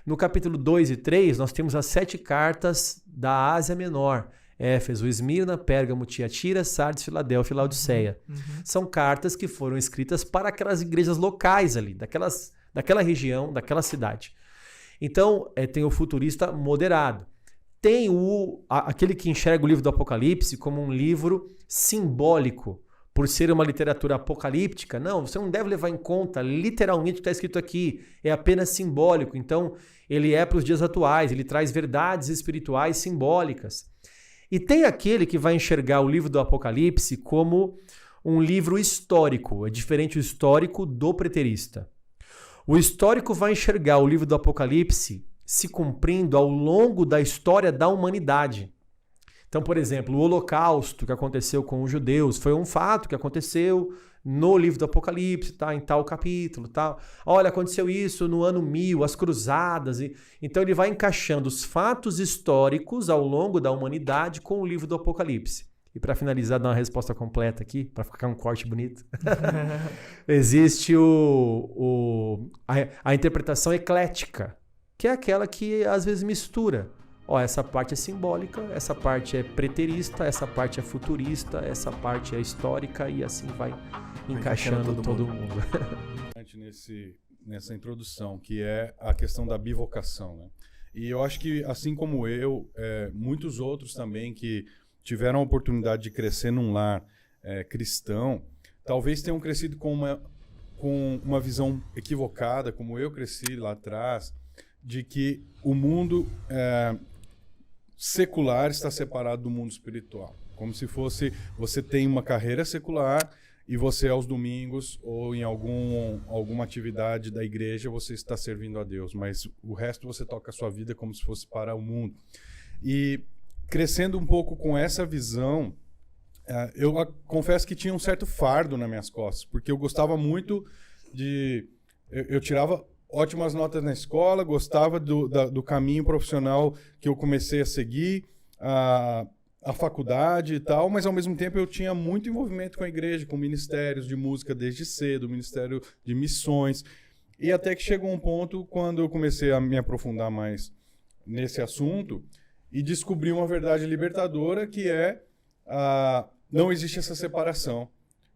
no capítulo 2 e 3 nós temos as 7 cartas da Ásia Menor, Éfeso, Esmirna, Pérgamo, Tiatira, Sardes, Filadélfia e Laodiceia. São cartas que foram escritas para aquelas igrejas locais ali, daquela região, daquela cidade. Então, tem o futurista moderado. Tem aquele que enxerga o livro do Apocalipse como um livro simbólico, por ser uma literatura apocalíptica. Não, você não deve levar em conta literalmente o que está escrito aqui. É apenas simbólico. Então, ele é para os dias atuais, ele traz verdades espirituais simbólicas. E tem aquele que vai enxergar o livro do Apocalipse como um livro histórico. É diferente o histórico do preterista. O histórico vai enxergar o livro do Apocalipse se cumprindo ao longo da história da humanidade. Então, por exemplo, o Holocausto que aconteceu com os judeus foi um fato que aconteceu no livro do Apocalipse, tá? Em tal capítulo, tal. Olha, aconteceu isso no ano 1000, as cruzadas. Então ele vai encaixando os fatos históricos ao longo da humanidade com o livro do Apocalipse. E para finalizar, dar uma resposta completa aqui, para ficar um corte bonito, existe a interpretação eclética, que é aquela que às vezes mistura. Essa parte é simbólica, essa parte é preterista, essa parte é futurista, essa parte é histórica e assim vai encaixando todo mundo. Nessa introdução, que é a questão da bivocação, né? E eu acho que, assim como eu, muitos outros também que tiveram a oportunidade de crescer num lar cristão, talvez tenham crescido com uma visão equivocada, como eu cresci lá atrás, de que o mundo secular está separado do mundo espiritual. Como se fosse, você tem uma carreira secular e você aos domingos ou em alguma atividade da igreja você está servindo a Deus, mas o resto você toca a sua vida como se fosse para o mundo. E crescendo um pouco com essa visão, eu confesso que tinha um certo fardo nas minhas costas, porque eu gostava muito de... Eu tirava ótimas notas na escola, gostava do caminho profissional que eu comecei a seguir, a faculdade e tal, mas ao mesmo tempo eu tinha muito envolvimento com a igreja, com ministérios de música desde cedo, ministério de missões, e até que chegou um ponto quando eu comecei a me aprofundar mais nesse assunto e descobri uma verdade libertadora, que é não existe essa separação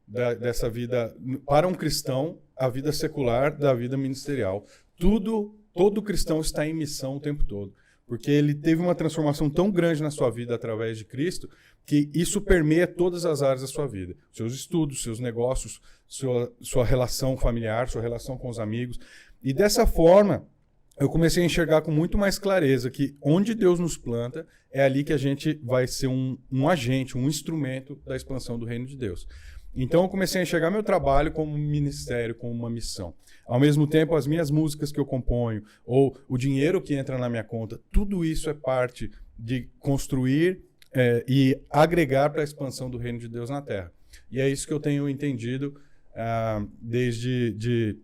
dessa vida, para um cristão, a vida secular da vida ministerial. Todo cristão está em missão o tempo todo, porque ele teve uma transformação tão grande na sua vida através de Cristo, que isso permeia todas as áreas da sua vida. Seus estudos, seus negócios, sua relação familiar, sua relação com os amigos. E dessa forma, eu comecei a enxergar com muito mais clareza que onde Deus nos planta, é ali que a gente vai ser um agente, um instrumento da expansão do reino de Deus. Então eu comecei a enxergar meu trabalho como um ministério, como uma missão. Ao mesmo tempo, as minhas músicas que eu componho, ou o dinheiro que entra na minha conta, tudo isso é parte de construir e agregar para a expansão do reino de Deus na Terra. E é isso que eu tenho entendido desde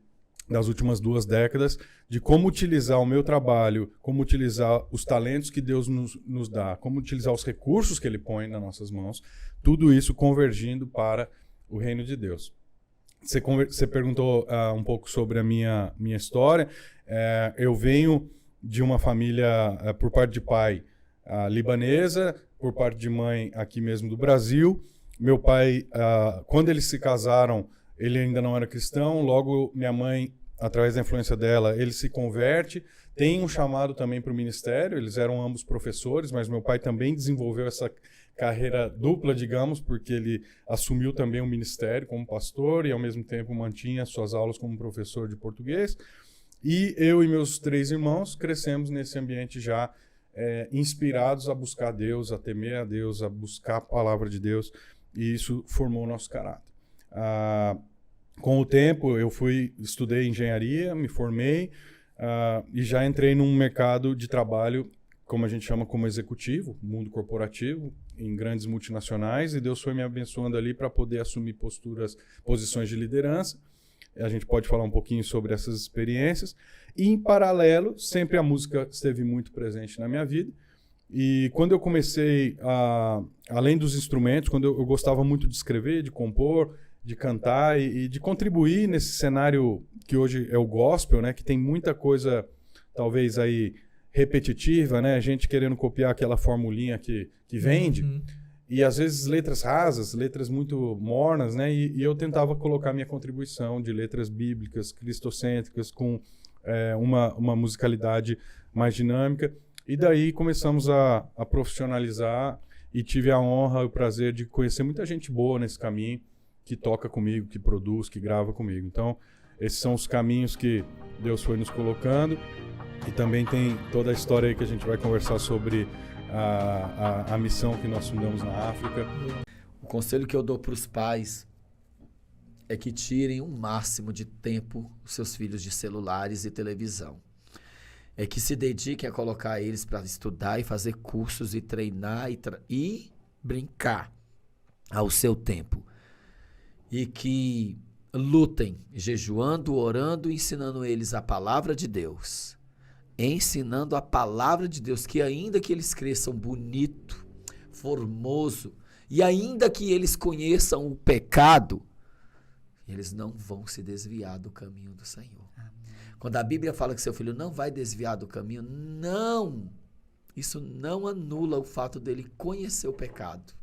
das últimas 2 décadas, de como utilizar o meu trabalho, como utilizar os talentos que Deus nos dá, como utilizar os recursos que Ele põe nas nossas mãos, tudo isso convergindo para o reino de Deus. Você perguntou um pouco sobre a minha história. Eu venho de uma família, por parte de pai, libanesa, por parte de mãe aqui mesmo do Brasil. Meu pai, quando eles se casaram, ele ainda não era cristão. Logo, minha mãe, através da influência dela, ele se converte. Tem um chamado também para o ministério. Eles eram ambos professores, mas meu pai também desenvolveu essa carreira dupla, digamos, porque ele assumiu também um ministério como pastor e, ao mesmo tempo, mantinha suas aulas como professor de português. E eu e meus 3 irmãos crescemos nesse ambiente já inspirados a buscar Deus, a temer a Deus, a buscar a palavra de Deus, e isso formou o nosso caráter. Com o tempo, eu estudei engenharia, me formei e já entrei num mercado de trabalho, como a gente chama como executivo, mundo corporativo, em grandes multinacionais, e Deus foi me abençoando ali para poder assumir posições de liderança. A gente pode falar um pouquinho sobre essas experiências. E, em paralelo, sempre a música esteve muito presente na minha vida. E quando eu comecei, além dos instrumentos, quando eu gostava muito de escrever, de compor, de cantar e de contribuir nesse cenário que hoje é o gospel, né, que tem muita coisa, talvez, aí repetitiva, né? A gente querendo copiar aquela formulinha que vende, e às vezes letras rasas, letras muito mornas, né? E eu tentava colocar minha contribuição de letras bíblicas, cristocêntricas, com uma musicalidade mais dinâmica. E daí começamos a profissionalizar, e tive a honra e o prazer de conhecer muita gente boa nesse caminho, que toca comigo, que produz, que grava comigo. Então, esses são os caminhos que Deus foi nos colocando. E também tem toda a história aí que a gente vai conversar sobre a missão que nós fundamos na África. O conselho que eu dou para os pais é que tirem o máximo de tempo os seus filhos de celulares e televisão. É que se dediquem a colocar eles para estudar e fazer cursos e treinar e brincar ao seu tempo. E que lutem, jejuando, orando, ensinando eles a palavra de Deus. Ensinando a palavra de Deus, que ainda que eles cresçam bonito, formoso, e ainda que eles conheçam o pecado, eles não vão se desviar do caminho do Senhor. Amém. Quando a Bíblia fala que seu filho não vai desviar do caminho, não, isso não anula o fato dele conhecer o pecado.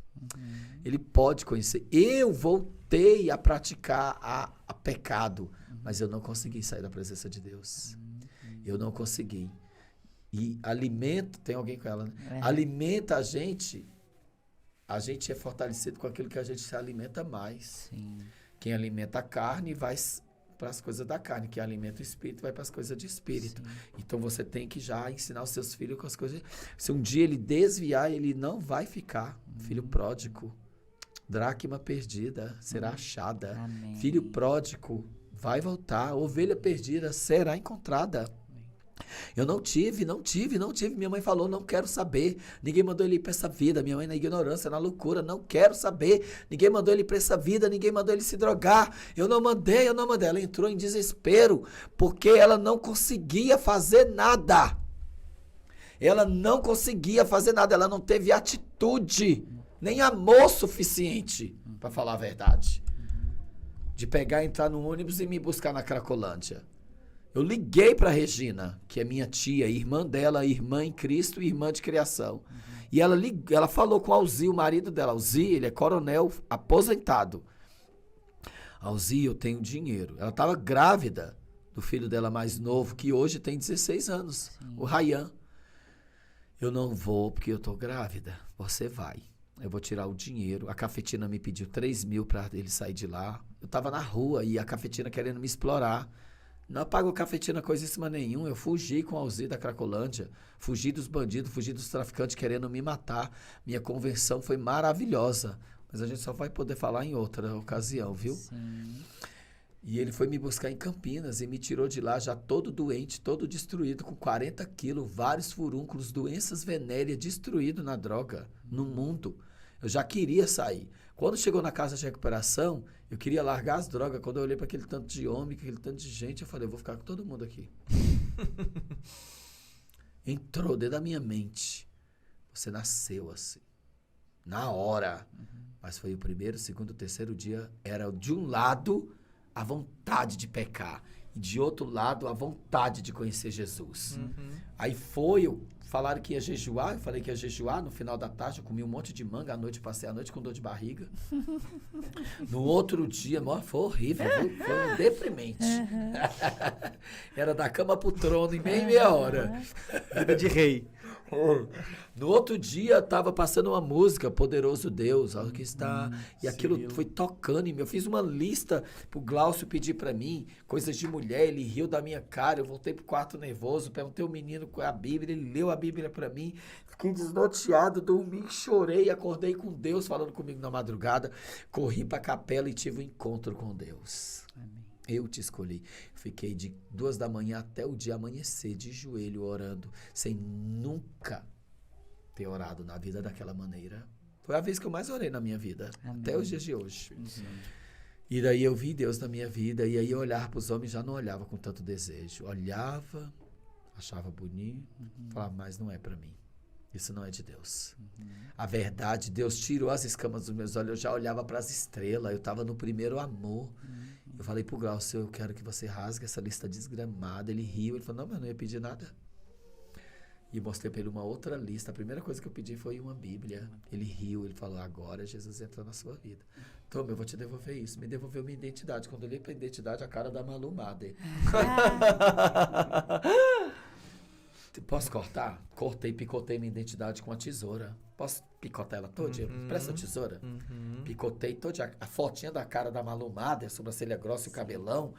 Ele pode conhecer. Eu voltei a praticar a pecado, mas eu não consegui sair da presença de Deus. Eu não consegui. E alimenta, tem alguém com ela, né? Alimenta a gente é fortalecido com aquilo que a gente se alimenta mais. Sim. Quem alimenta a carne vai para as coisas da carne, quem alimenta o espírito vai para as coisas de espírito. Sim. Então você tem que já ensinar os seus filhos com as coisas. Se um dia ele desviar, ele não vai ficar. Filho pródigo, dracma perdida será achada. Amém. Filho pródigo vai voltar, ovelha perdida será encontrada. Eu não tive. Minha mãe falou, não quero saber. Ninguém mandou ele ir pra essa vida. Minha mãe na ignorância, na loucura, não quero saber. Ninguém mandou ele ir pra essa vida, ninguém mandou ele se drogar. Eu não mandei. Ela entrou em desespero, porque ela não conseguia fazer nada. Ela não teve atitude, nem amor suficiente, para falar a verdade. De pegar, entrar no ônibus e me buscar na Cracolândia. Eu liguei para Regina, que é minha tia, irmã dela, irmã em Cristo e irmã de criação. E ela falou com Alzi, o marido dela. Alzi, ele é coronel aposentado. Alzi, eu tenho dinheiro. Ela estava grávida do filho dela mais novo, que hoje tem 16 anos, o Rayan. Eu não vou porque eu tô grávida. Você vai. Eu vou tirar o dinheiro. A cafetina me pediu 3 mil para ele sair de lá. Eu tava na rua e a cafetina querendo me explorar. Não pagou cafetina coisíssima nenhuma. Eu fugi com a Alzi da Cracolândia. Fugi dos bandidos, fugi dos traficantes querendo me matar. Minha conversão foi maravilhosa. Mas a gente só vai poder falar em outra ocasião, viu? Sim. E ele foi me buscar em Campinas e me tirou de lá já todo doente, todo destruído, com 40 quilos, vários furúnculos, doenças venéreas, destruído na droga, no mundo. Eu já queria sair. Quando chegou na casa de recuperação, eu queria largar as drogas. Quando eu olhei para aquele tanto de homem, aquele tanto de gente, eu falei, eu vou ficar com todo mundo aqui. Entrou dentro da minha mente. Você nasceu assim, na hora. Mas foi o primeiro, segundo, terceiro dia, era de um lado a vontade de pecar e de outro lado a vontade de conhecer Jesus. Aí falaram que ia jejuar, eu falei que ia jejuar. No final da tarde eu comi um monte de manga, à noite passei a noite com dor de barriga. No outro dia, foi horrível, foi deprimente. Era da cama pro trono em meia hora. Vida de rei. No outro dia, tava passando uma música, Poderoso Deus, ó, que está... E aquilo foi tocando em mim. Eu fiz uma lista pro Glaucio pedir pra mim, coisas de mulher, ele riu da minha cara, eu voltei pro quarto nervoso, perguntei ao menino com a Bíblia, ele leu a Bíblia pra mim, fiquei desnorteado, dormi, chorei, acordei com Deus falando comigo na madrugada, corri pra capela e tive um encontro com Deus. Amém. Eu te escolhi. Fiquei de 2 da manhã até o dia amanhecer, de joelho, orando, sem nunca ter orado na vida daquela maneira. Foi a vez que eu mais orei na minha vida, até os dias de hoje. E daí eu vi Deus na minha vida, e aí eu olhar para os homens, já não olhava com tanto desejo. Olhava, achava bonito, falava, mas não é para mim. Isso não é de Deus. A verdade, Deus tirou as escamas dos meus olhos, eu já olhava para as estrelas, eu estava no primeiro amor. Eu falei pro Glaucio, eu quero que você rasgue essa lista desgramada. Ele riu, ele falou, não, mas eu não ia pedir nada. E mostrei para ele uma outra lista. A primeira coisa que eu pedi foi uma Bíblia. Ele riu, ele falou, agora Jesus entrou na sua vida. Toma, eu vou te devolver isso. Me devolveu minha identidade. Quando eu olhei pra identidade, a cara da Malu Mader. Posso cortar? Cortei, picotei minha identidade com a tesoura. Posso picotar ela toda? Presta a tesoura. Picotei toda a fotinha da cara da Malu Mader, a sobrancelha grossa e o cabelão,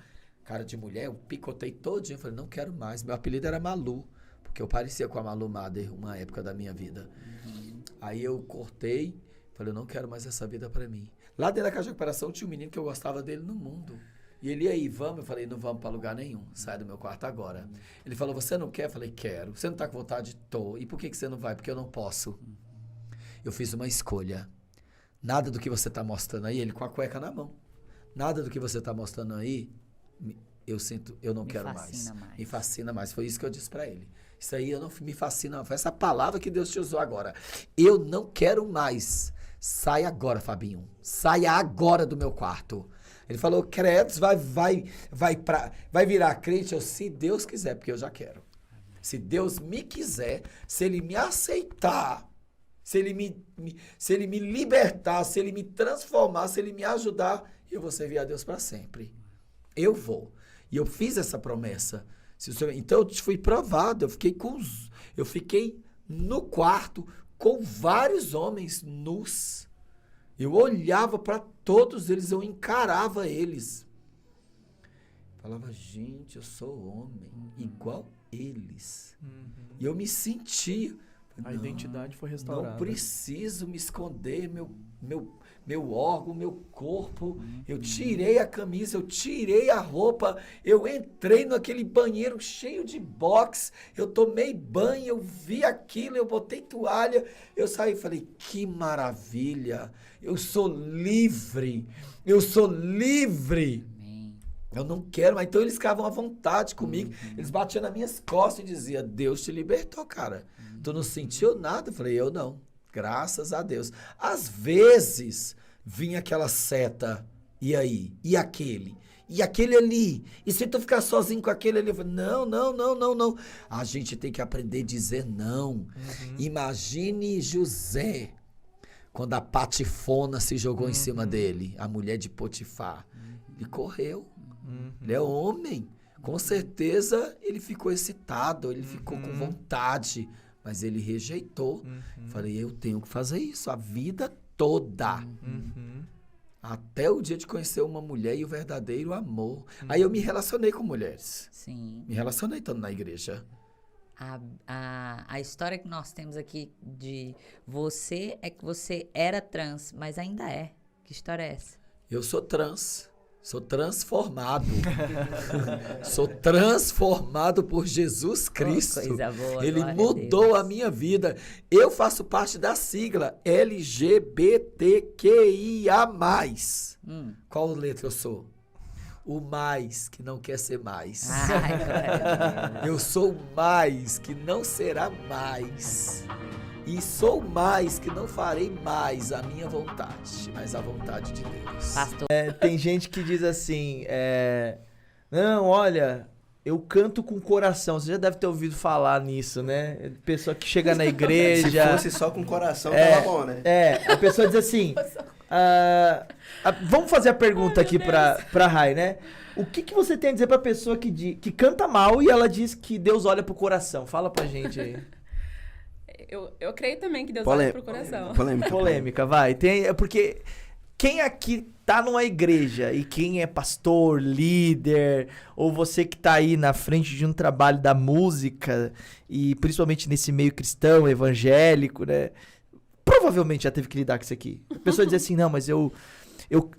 cara de mulher, eu picotei todinho. Falei, não quero mais. Meu apelido era Malu, porque eu parecia com a Malu Mader uma época da minha vida. Aí eu cortei, falei, eu não quero mais essa vida pra mim. Lá dentro da casa de recuperação tinha um menino que eu gostava dele no mundo. E ele, e aí, vamos? Eu falei, não vamos pra lugar nenhum. Sai do meu quarto agora. Ele falou, você não quer? Eu falei, quero. Você não tá com vontade? Tô. E por que você não vai? Porque eu não posso. Eu fiz uma escolha. Nada do que você tá mostrando aí, ele com a cueca na mão. Nada do que você tá mostrando aí, eu sinto, eu não quero mais. Me fascina mais. Foi isso que eu disse pra ele. Isso aí eu não me fascina. Foi essa palavra que Deus te usou agora. Eu não quero mais. Sai agora, Fabinho. Saia agora do meu quarto. Ele falou, credos, vai virar crente? Eu, se Deus quiser, porque eu já quero. Se Deus me quiser, se Ele me aceitar, se Ele me libertar, se Ele me transformar, se Ele me ajudar, eu vou servir a Deus para sempre. Eu vou. E eu fiz essa promessa. Então eu fui provado, eu fiquei no quarto com vários homens nus. Eu olhava para todos eles, eu encarava eles. Falava, gente, eu sou homem, igual eles. E eu me sentia, A identidade foi restaurada. Não preciso me esconder meu órgão, meu corpo. Eu tirei a camisa, eu tirei a roupa, eu entrei naquele banheiro cheio de box, eu tomei banho, eu vi aquilo, eu botei toalha, eu saí e falei, que maravilha, eu sou livre, eu sou livre. Eu não quero, mas então eles ficavam à vontade comigo, eles batiam nas minhas costas e diziam, Deus te libertou, cara. Tu não sentiu nada? Eu falei, eu não. Graças a Deus. Às vezes, vinha aquela seta, e aí? E aquele? E aquele ali? E se tu ficar sozinho com aquele ali? Eu falei, não. A gente tem que aprender a dizer não. Imagine José, quando a patifona se jogou em cima dele, a mulher de Potifar. Ele correu. Ele é homem. Com certeza, ele ficou excitado, ele ficou com vontade. Mas ele rejeitou. Falei, eu tenho que fazer isso a vida toda. Até o dia de conhecer uma mulher e o verdadeiro amor. Aí eu me relacionei com mulheres. Sim. Me relacionei estando na igreja. A história que nós temos aqui de você é que você era trans, mas ainda é. Que história é essa? Eu sou trans. Sou transformado. Sou transformado por Jesus Cristo. Coisa boa, Ele mudou a minha vida. Eu faço parte da sigla LGBTQIA+. Qual letra eu sou? O mais que não quer ser mais. Eu sou o mais que não será mais. E sou mais que não farei mais a minha vontade, mas a vontade de Deus. Pastor. Tem gente que diz assim, não, olha, eu canto com o coração. Você já deve ter ouvido falar nisso, né? Pessoa que chega na igreja... Se fosse só com o coração, tava bom, né? A pessoa diz assim... vamos fazer a pergunta aqui pra Rai, né? O que você tem a dizer pra pessoa que canta mal e ela diz que Deus olha pro coração? Fala pra gente aí. Eu creio também que Deus olha pro coração. Polêmica, vai. Porque quem aqui tá numa igreja e quem é pastor, líder, ou você que tá aí na frente de um trabalho da música, e principalmente nesse meio cristão, evangélico, né? Provavelmente já teve que lidar com isso aqui. A pessoa diz assim, não, mas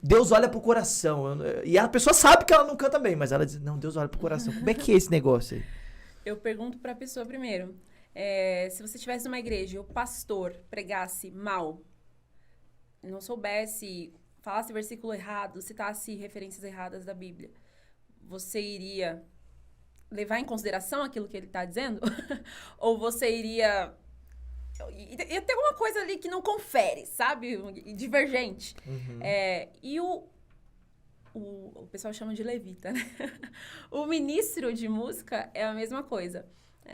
Deus olha pro coração. E a pessoa sabe que ela não canta bem, mas ela diz, não, Deus olha pro coração. Como é que é esse negócio aí? Eu pergunto pra pessoa primeiro. Se você estivesse numa igreja e o pastor pregasse mal, não soubesse, falasse versículo errado, citasse referências erradas da Bíblia, você iria levar em consideração aquilo que ele está dizendo? Ou você iria ter alguma coisa ali que não confere, sabe? Divergente. E o pessoal chama de levita, né? O ministro de música é a mesma coisa.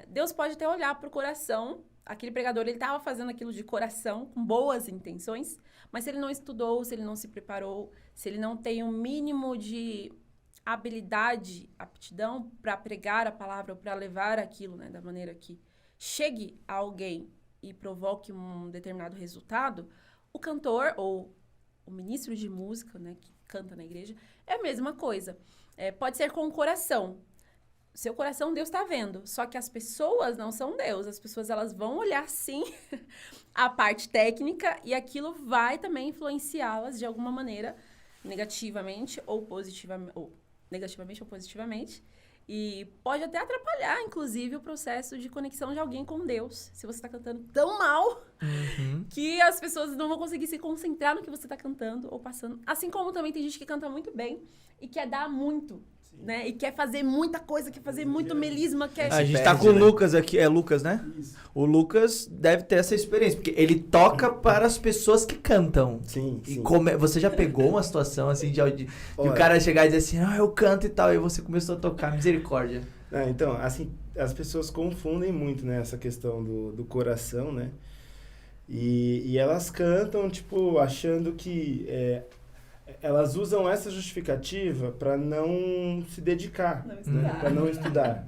Deus pode até olhar para o coração. Aquele pregador, ele estava fazendo aquilo de coração, com boas intenções, mas se ele não estudou, se ele não se preparou, se ele não tem um mínimo de habilidade, aptidão para pregar a palavra, ou para levar aquilo, né, da maneira que chegue a alguém e provoque um determinado resultado, o cantor ou o ministro de música, né, que canta na igreja, é a mesma coisa. Pode ser com o coração. Seu coração, Deus está vendo. Só que as pessoas não são Deus. As pessoas, elas vão olhar, sim, a parte técnica e aquilo vai também influenciá-las de alguma maneira, negativamente ou positivamente. E pode até atrapalhar, inclusive, o processo de conexão de alguém com Deus. Se você está cantando tão mal que as pessoas não vão conseguir se concentrar no que você está cantando ou passando. Assim como também tem gente que canta muito bem e quer dar muito. Né? E quer fazer muita coisa, quer fazer muito melisma. A gente tá com o Lucas aqui. É Lucas, né? Isso. O Lucas deve ter essa experiência, porque ele toca para as pessoas que cantam. Sim. E você já pegou uma situação assim de o cara chegar e dizer assim, eu canto e tal, e você começou a tocar, misericórdia. Então, assim, as pessoas confundem muito, né, essa questão do coração, né? E elas cantam, tipo, achando que... elas usam essa justificativa para não se dedicar, né? Para não estudar.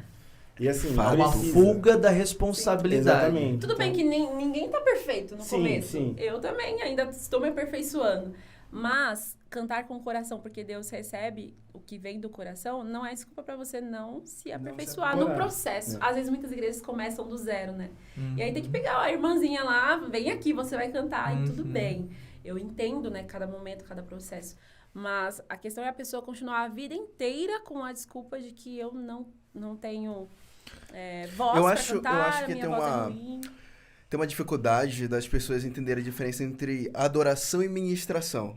E assim, uma fuga da responsabilidade. Exatamente. Tudo bem que ninguém tá perfeito no começo. Sim. Eu também ainda estou me aperfeiçoando. Mas cantar com o coração, porque Deus recebe o que vem do coração, não é desculpa para você não se aperfeiçoar no processo. Às vezes muitas igrejas começam do zero, né? E aí tem que pegar a irmãzinha lá, vem aqui, você vai cantar e tudo bem. Eu entendo, né, cada momento, cada processo. Mas a questão é a pessoa continuar a vida inteira com a desculpa de que eu não tenho voz pra cantar, eu acho que minha voz é ruim. Tem uma dificuldade das pessoas entenderem a diferença entre adoração e ministração.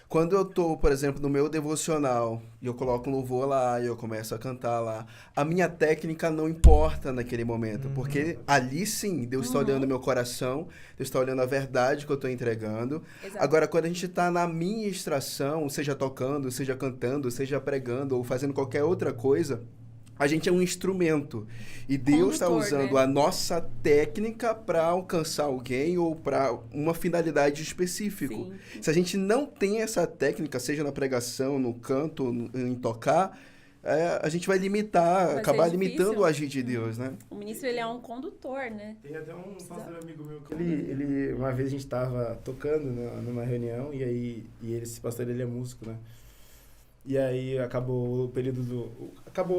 Quando eu tô, por exemplo, no meu devocional e eu coloco um louvor lá e eu começo a cantar lá, a minha técnica não importa naquele momento, porque ali sim, Deus está olhando meu coração, Deus está olhando a verdade que eu estou entregando. Exato. Agora, quando a gente está na ministração, seja tocando, seja cantando, seja pregando ou fazendo qualquer outra coisa, a gente é um instrumento e Deus está usando, né, a nossa técnica para alcançar alguém ou para uma finalidade específica. Se a gente não tem essa técnica, seja na pregação, no canto, em tocar, a gente vai acabar limitando o agir de Deus, né? O ministro, ele é um condutor, né? Tem até um pastor amigo meu que ele uma vez a gente estava tocando numa reunião e esse pastor, ele é músico, né? E aí acabou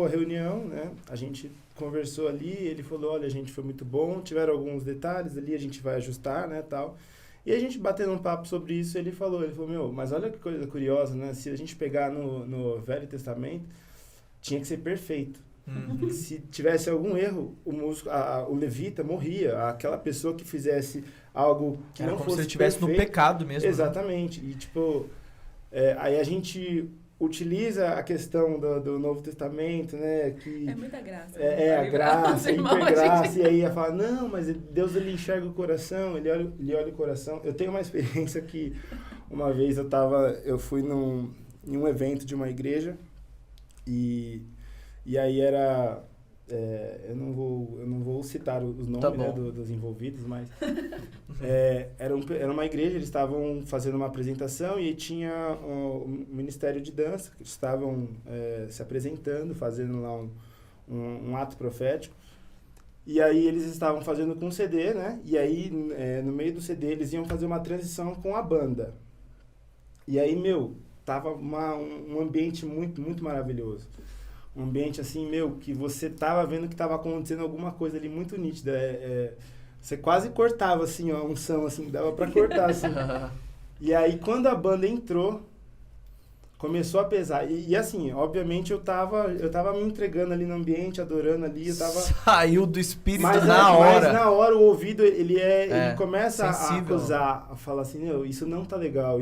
a reunião, né? A gente conversou ali, ele falou, olha, a gente foi muito bom, tiveram alguns detalhes ali, a gente vai ajustar, né, tal. E a gente batendo um papo sobre isso, ele falou, meu, mas olha que coisa curiosa, né? Se a gente pegar no Velho Testamento, tinha que ser perfeito. Se tivesse algum erro, o músico, o levita morria, aquela pessoa que fizesse algo que era não como fosse se ele estivesse no pecado mesmo. Exatamente. Né? E tipo, aí a gente utiliza a questão do Novo Testamento, né? Que é muita graça. A graça, a hipergraça. E aí ia falar, não, mas Deus, ele enxerga o coração, ele olha o coração. Eu tenho uma experiência que uma vez eu fui em um evento de uma igreja e aí era... eu não vou citar os nomes, né, dos envolvidos, mas era uma igreja, eles estavam fazendo uma apresentação e tinha o Ministério de Dança, que estavam se apresentando, fazendo lá um ato profético. E aí eles estavam fazendo com um CD, né? E aí, no meio do CD, eles iam fazer uma transição com a banda. E aí, tava um ambiente muito, muito maravilhoso. Um ambiente assim, que você tava vendo que tava acontecendo alguma coisa ali muito nítida. Você quase cortava, assim, ó, a unção, assim, dava pra cortar, assim. E aí, quando a banda entrou, começou a pesar. E assim, obviamente, eu tava me entregando ali no ambiente, adorando ali, Saiu do espírito na hora. Mas na hora, o ouvido, ele começa sensível. A acusar, a falar assim, isso não tá legal,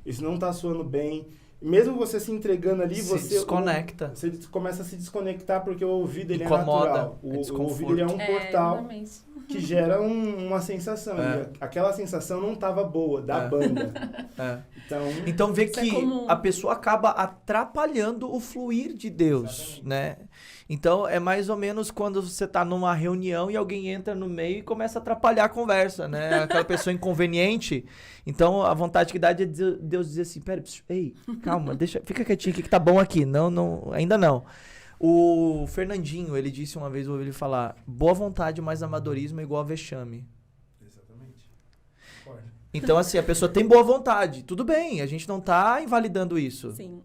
isso não tá soando bem. Mesmo você se entregando ali, você desconecta. Você começa a se desconectar porque o ouvido, ele incomoda, é natural. O ouvido, ele é um portal que gera uma sensação. E aquela sensação não estava boa, da banda. Então vê que a pessoa acaba atrapalhando o fluir de Deus, né? Então é mais ou menos quando você está numa reunião e alguém entra no meio e começa a atrapalhar a conversa, né? Aquela pessoa inconveniente. Então a vontade que dá é de Deus dizer assim, pera, ei, calma, fica quietinho aqui que tá bom aqui. Não, ainda não. O Fernandinho, ele disse uma vez, eu ouvi ele falar, boa vontade mais amadorismo é igual a vexame. Exatamente. Então assim, a pessoa tem boa vontade, tudo bem, a gente não tá invalidando isso. Sim.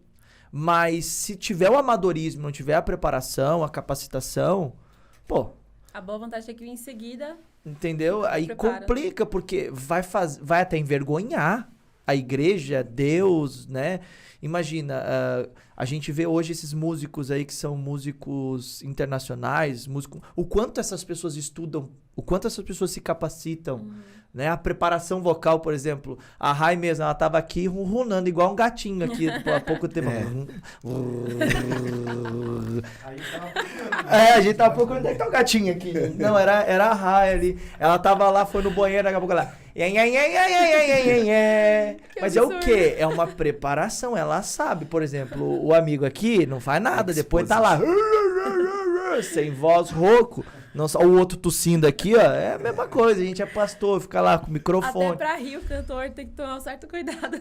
Mas se tiver o amadorismo, não tiver a preparação, a capacitação, a boa vontade tem que vir em seguida. Entendeu? Aí complica, porque vai até envergonhar a igreja, Deus, né? Imagina, a gente vê hoje esses músicos aí que são músicos internacionais, o quanto essas pessoas estudam, o quanto essas pessoas se capacitam, né? A preparação vocal, por exemplo, a Rai mesmo, ela tava aqui ronronando igual um gatinho aqui há pouco tempo. A gente tava procurando, onde é que tá o gatinho aqui? Não, era a Rai ali, ela tava lá, foi no banheiro, daqui a pouco ela... Mas é o quê? É uma preparação, ela sabe, por exemplo, o amigo aqui não faz nada, depois tá lá sem voz, rouco, não, só o outro tossindo aqui, ó, é a mesma coisa, a gente é pastor, fica lá com o microfone. Até pra rir o cantor tem que tomar um certo cuidado.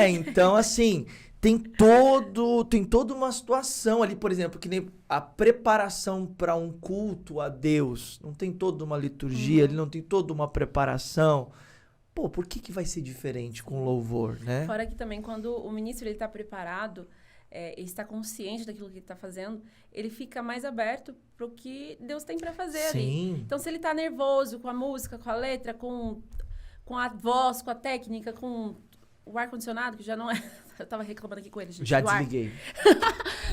Então assim, tem toda uma situação ali, por exemplo, que nem a preparação para um culto a Deus, não tem toda uma liturgia, ele não tem toda uma preparação. pô, por que vai ser diferente com louvor, né? Fora que também, quando o ministro ele tá preparado, ele está consciente daquilo que ele está fazendo, ele fica mais aberto para o que Deus tem para fazer ali. Então, se ele tá nervoso com a música, com a letra, com a voz, com a técnica, com o ar-condicionado, que já não é... Eu tava reclamando aqui com ele, gente. Já desliguei.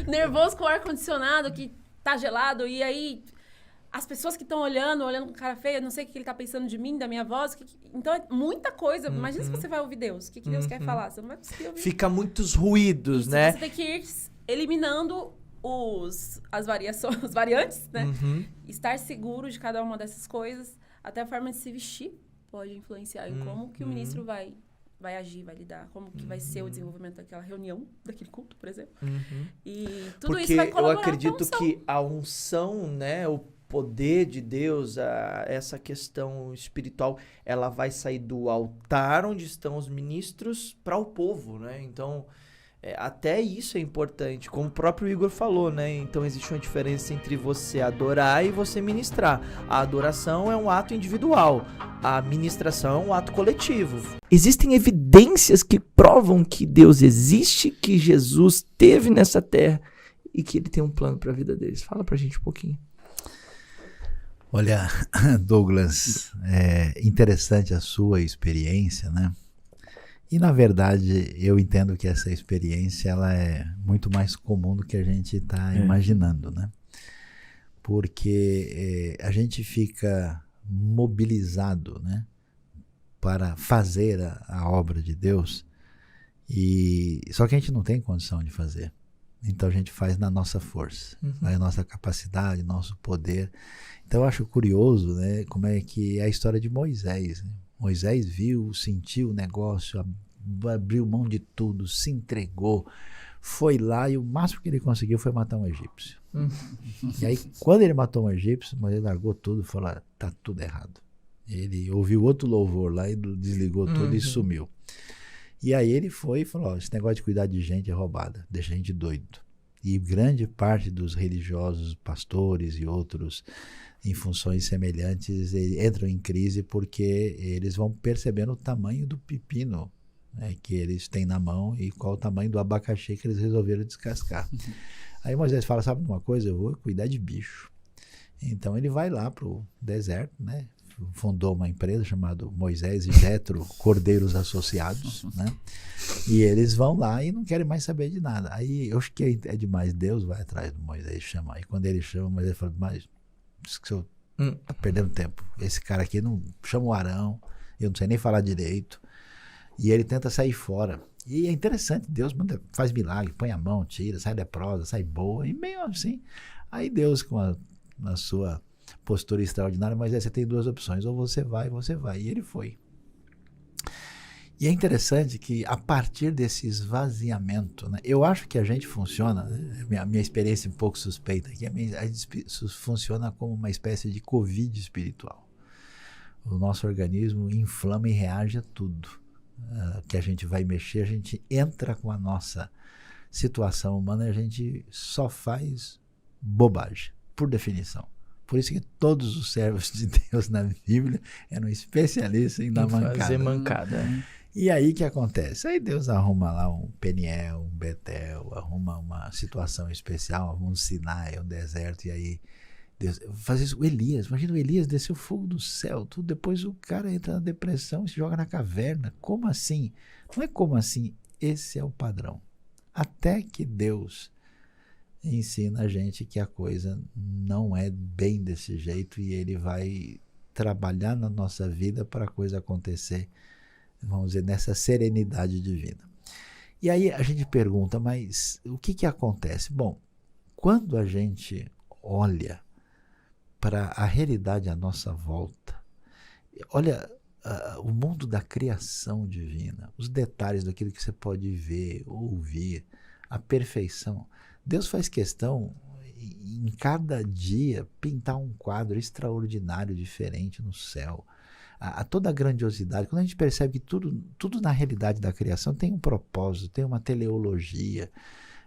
Nervoso com o ar-condicionado, que tá gelado, e aí... As pessoas que estão olhando com cara feia, não sei o que ele tá pensando de mim, da minha voz. Então, é muita coisa. Imagina se você vai ouvir Deus. O que Deus quer falar? Você não vai conseguir ouvir. Fica muitos ruídos, né? Você tem que ir eliminando as variantes, né? Estar seguro de cada uma dessas coisas. Até a forma de se vestir pode influenciar em como que o ministro vai agir, vai lidar. Como que vai ser o desenvolvimento daquela reunião, daquele culto, por exemplo. E tudo isso vai colaborar. Eu acredito que a unção, né? O poder de Deus, essa questão espiritual, ela vai sair do altar onde estão os ministros para o povo, né? Então, até isso é importante, como o próprio Igor falou, né? Então, existe uma diferença entre você adorar e você ministrar. A adoração é um ato individual, a ministração é um ato coletivo. Existem evidências que provam que Deus existe, que Jesus esteve nessa terra e que ele tem um plano para a vida deles. Fala pra gente um pouquinho. Olha, Douglas, é interessante a sua experiência, né? E, na verdade, eu entendo que essa experiência ela é muito mais comum do que a gente está imaginando, né? Porque a gente fica mobilizado, né? Para fazer a obra de Deus, só que a gente não tem condição de fazer. Então, a gente faz na nossa força, na nossa capacidade, nosso poder. Então, eu acho curioso, né, como é que é a história de Moisés. Né? Moisés viu, sentiu o negócio, abriu mão de tudo, se entregou, foi lá e o máximo que ele conseguiu foi matar um egípcio. E aí, quando ele matou um egípcio, Moisés largou tudo e falou, tá tudo errado. Ele ouviu outro louvor lá e desligou tudo e sumiu. E aí ele foi e falou, esse negócio de cuidar de gente é roubada, deixa a gente doido. E grande parte dos religiosos, pastores e outros em funções semelhantes entram em crise porque eles vão percebendo o tamanho do pepino, né, que eles têm na mão e qual o tamanho do abacaxi que eles resolveram descascar. Aí Moisés fala, sabe de uma coisa? Eu vou cuidar de bicho. Então ele vai lá para o deserto, né? Fundou uma empresa chamada Moisés e Jetro Cordeiros Associados, né? E eles vão lá e não querem mais saber de nada. Aí eu acho que é demais, Deus vai atrás do Moisés e chama. Aí quando ele chama, Moisés fala, mas o senhor tá perdendo tempo. Esse cara aqui não chama o Arão, eu não sei nem falar direito. E ele tenta sair fora. E é interessante, Deus faz milagre, põe a mão, tira, sai leprosa, sai boa, e meio assim. Aí Deus, na sua postura extraordinária, mas você tem duas opções, ou você vai, e ele foi. E é interessante que a partir desse esvaziamento, né, eu acho que a gente funciona, né, a minha experiência um pouco suspeita aqui, a gente funciona como uma espécie de Covid espiritual. O nosso organismo inflama e reage a tudo que a gente vai mexer, a gente entra com a nossa situação humana e a gente só faz bobagem, por definição. Por isso que todos os servos de Deus na Bíblia eram especialistas em dar mancada. Fazer mancada. E aí o que acontece? Aí Deus arruma lá um Peniel, um Betel, arruma uma situação especial, um Sinai, um deserto, e aí Deus faz isso. O Elias, imagina o Elias desceu fogo do céu, tudo, depois o cara entra na depressão e se joga na caverna. Como assim? Não é como assim, esse é o padrão. Até que Deus ensina a gente que a coisa não é bem desse jeito e ele vai trabalhar na nossa vida para a coisa acontecer, vamos dizer, nessa serenidade divina. E aí a gente pergunta, mas o que acontece? Bom, quando a gente olha para a realidade à nossa volta, olha o mundo da criação divina, os detalhes daquilo que você pode ver, ouvir, a perfeição. Deus faz questão, em cada dia, pintar um quadro extraordinário, diferente no céu. A toda a grandiosidade, quando a gente percebe que tudo na realidade da criação tem um propósito, tem uma teleologia,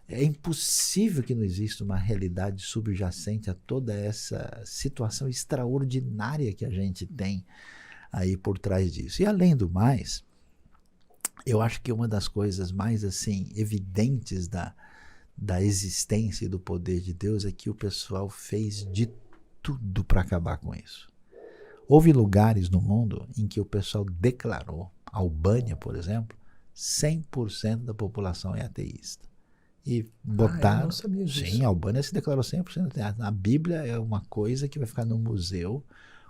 é impossível que não exista uma realidade subjacente a toda essa situação extraordinária que a gente tem. aí por trás disso. E além do mais, eu acho que uma das coisas mais assim evidentes da existência e do poder de Deus é que o pessoal fez de tudo para acabar com isso. Houve lugares no mundo em que o pessoal declarou, a Albânia, por exemplo, 100% da população é ateísta. E botaram... eu não sabia disso. Sim, a Albânia se declarou 100% ateísta. A Bíblia é uma coisa que vai ficar no museu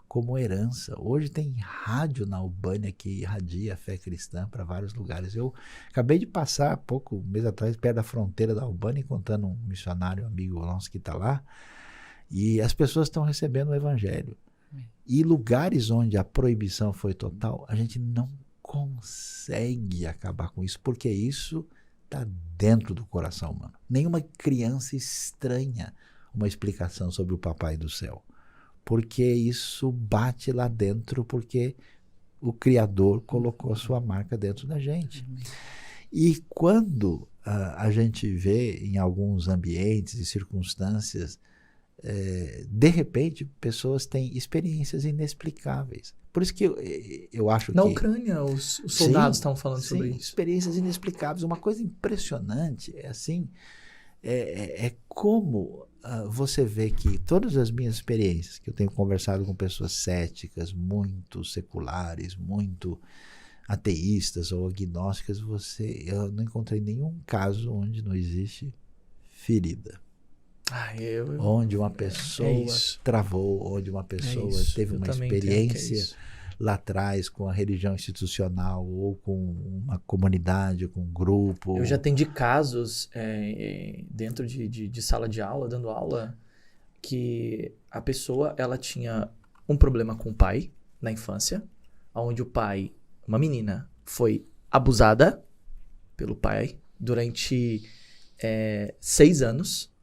como herança. Hoje tem rádio na Albânia que irradia a fé cristã para vários lugares. Eu acabei de passar, pouco mês atrás, perto da fronteira da Albânia, encontrando um missionário, um amigo nosso que está lá, e as pessoas estão recebendo o evangelho. E lugares onde a proibição foi total, a gente não consegue acabar com isso, porque isso está dentro do coração humano. Nenhuma criança estranha uma explicação sobre o Papai do Céu, porque isso bate lá dentro, porque o Criador colocou a sua marca dentro da gente. E quando a gente vê em alguns ambientes e circunstâncias, de repente, pessoas têm experiências inexplicáveis. Por isso que eu acho que... Na Ucrânia, os soldados estavam falando sobre isso. Experiências inexplicáveis. Uma coisa impressionante é assim, como você vê que todas as minhas experiências, que eu tenho conversado com pessoas céticas, muito seculares, muito ateístas ou agnósticas, eu não encontrei nenhum caso onde não existe ferida. Onde uma pessoa travou, onde uma pessoa teve uma experiência lá atrás com a religião institucional ou com uma comunidade, com um grupo. Eu já atendi casos dentro de sala de aula, dando aula, que a pessoa ela tinha um problema com o pai na infância, onde o pai, uma menina, foi abusada pelo pai durante 6 anos.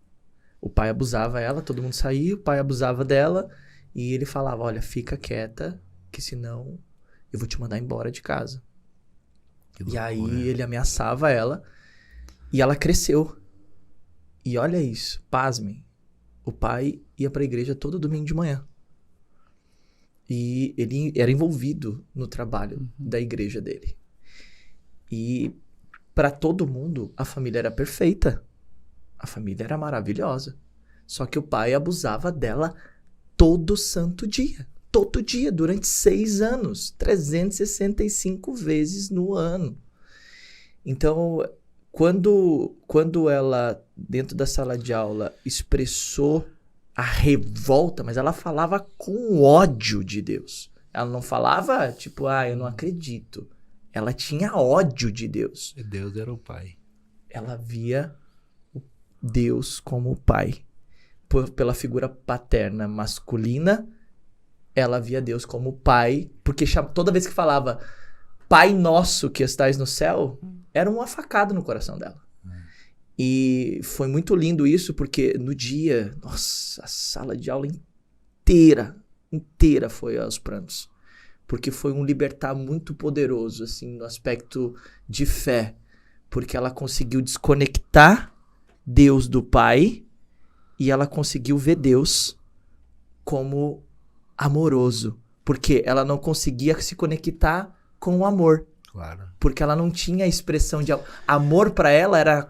O pai abusava ela, todo mundo saía, o pai abusava dela e ele falava, olha, fica quieta, que senão eu vou te mandar embora de casa. E aí ele ameaçava ela e ela cresceu. E olha isso, pasmem, o pai ia para a igreja todo domingo de manhã. E ele era envolvido no trabalho da igreja dele. E para todo mundo, a família era perfeita. A família era maravilhosa. Só que o pai abusava dela todo santo dia. Todo dia, durante 6 anos. 365 vezes no ano. Então, quando ela, dentro da sala de aula, expressou a revolta, mas ela falava com ódio de Deus. Ela não falava, tipo, eu não acredito. Ela tinha ódio de Deus. E Deus era o pai. Ela via Deus como pai. Pela figura paterna masculina, ela via Deus como pai, porque toda vez que falava Pai Nosso que estais no céu, era uma facada no coração dela. E foi muito lindo isso, porque no dia, nossa, a sala de aula inteira foi aos prantos. Porque foi um libertar muito poderoso, assim, no aspecto de fé. Porque ela conseguiu desconectar Deus do Pai e ela conseguiu ver Deus como amoroso, porque ela não conseguia se conectar com o amor. Claro. Porque ela não tinha a expressão de amor. Para ela era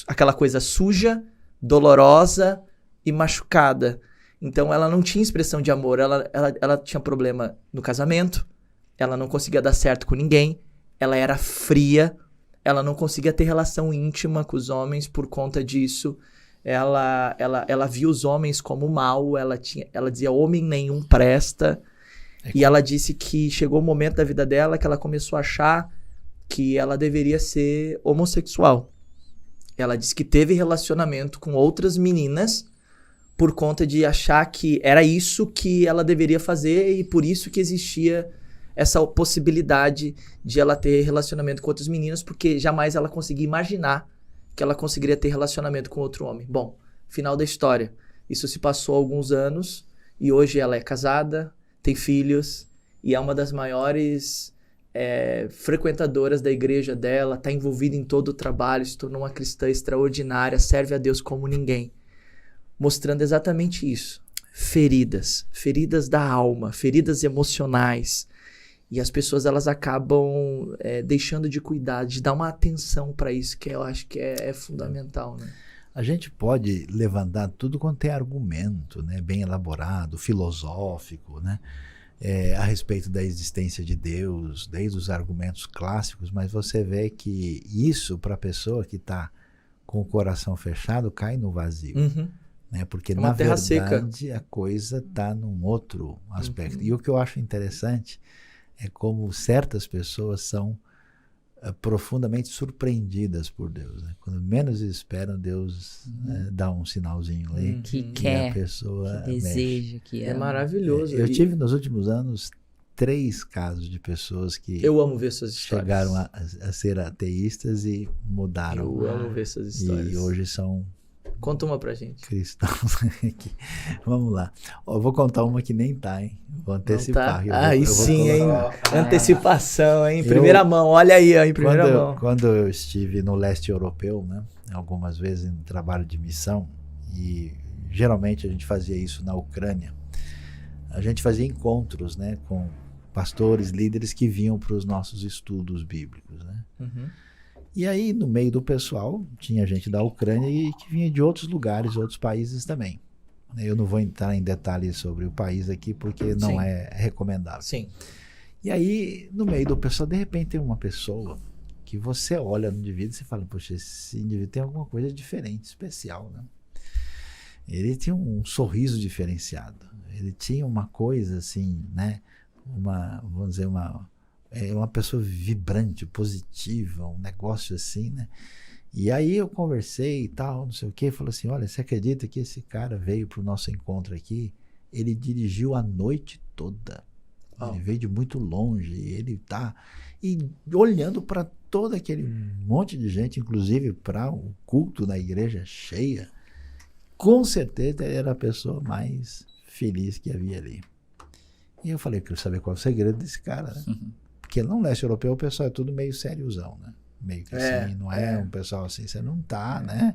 aquela coisa suja, dolorosa e machucada. Então ela não tinha expressão de amor. Ela tinha problema no casamento, ela não conseguia dar certo com ninguém, ela era fria. Ela não conseguia ter relação íntima com os homens por conta disso. Ela via os homens como mal. Ela dizia, homem nenhum presta. E ela disse que chegou o momento da vida dela que ela começou a achar que ela deveria ser homossexual. Ela disse que teve relacionamento com outras meninas por conta de achar que era isso que ela deveria fazer e por isso que existia essa possibilidade de ela ter relacionamento com outras meninas, porque jamais ela conseguia imaginar que ela conseguiria ter relacionamento com outro homem. Bom, final da história. Isso se passou há alguns anos e hoje ela é casada, tem filhos e é uma das maiores frequentadoras da igreja dela, está envolvida em todo o trabalho, se tornou uma cristã extraordinária, serve a Deus como ninguém. Mostrando exatamente isso. Feridas da alma, feridas emocionais. E as pessoas, elas acabam deixando de cuidar, de dar uma atenção para isso, que eu acho que é fundamental, né? A gente pode levantar tudo quanto é argumento, né, bem elaborado, filosófico, né, a respeito da existência de Deus, desde os argumentos clássicos, mas você vê que isso, para a pessoa que está com o coração fechado, cai no vazio. Né, porque, na verdade, a coisa está num outro aspecto. E o que eu acho interessante é como certas pessoas são profundamente surpreendidas por Deus, né? Quando menos esperam, Deus dá um sinalzinho ali que e quer, a pessoa que deseja, que é maravilhoso. Eu tive nos últimos anos 3 casos de pessoas que eu amo ver essas histórias. Chegaram a ser ateístas e mudaram. Eu amo ver essas histórias. E hoje são... Conta uma pra gente. Cristãos aqui. Vamos lá. Eu vou contar uma que nem tá, hein? Vou antecipar. Tá. Aí sim, hein? Antecipação, hein? Primeira mão. Olha aí, ó, em primeira mão. Quando eu estive no leste europeu, né? Algumas vezes em trabalho de missão, e geralmente a gente fazia isso na Ucrânia, a gente fazia encontros, né? Com pastores, líderes que vinham para os nossos estudos bíblicos, né? E aí, no meio do pessoal, tinha gente da Ucrânia e que vinha de outros lugares, outros países também. Eu não vou entrar em detalhes sobre o país aqui, porque não é recomendável. Sim. E aí, no meio do pessoal, de repente tem uma pessoa que você olha no indivíduo e você fala, poxa, esse indivíduo tem alguma coisa diferente, especial, né? Ele tinha um sorriso diferenciado. Ele tinha uma coisa assim, né? Vamos dizer, uma pessoa vibrante, positiva, um negócio assim, né? E aí eu conversei e tal, não sei o que, falou assim, olha, você acredita que esse cara veio pro nosso encontro aqui? Ele dirigiu a noite toda. Ele veio de muito longe, ele tá... E olhando para todo aquele monte de gente, inclusive para o culto na igreja cheia, com certeza ele era a pessoa mais feliz que havia ali. E eu falei, eu quero saber qual é o segredo desse cara, né? Porque no leste europeu o pessoal é tudo meio sériozão, né? Meio que assim, não é um pessoal assim, você não tá, né?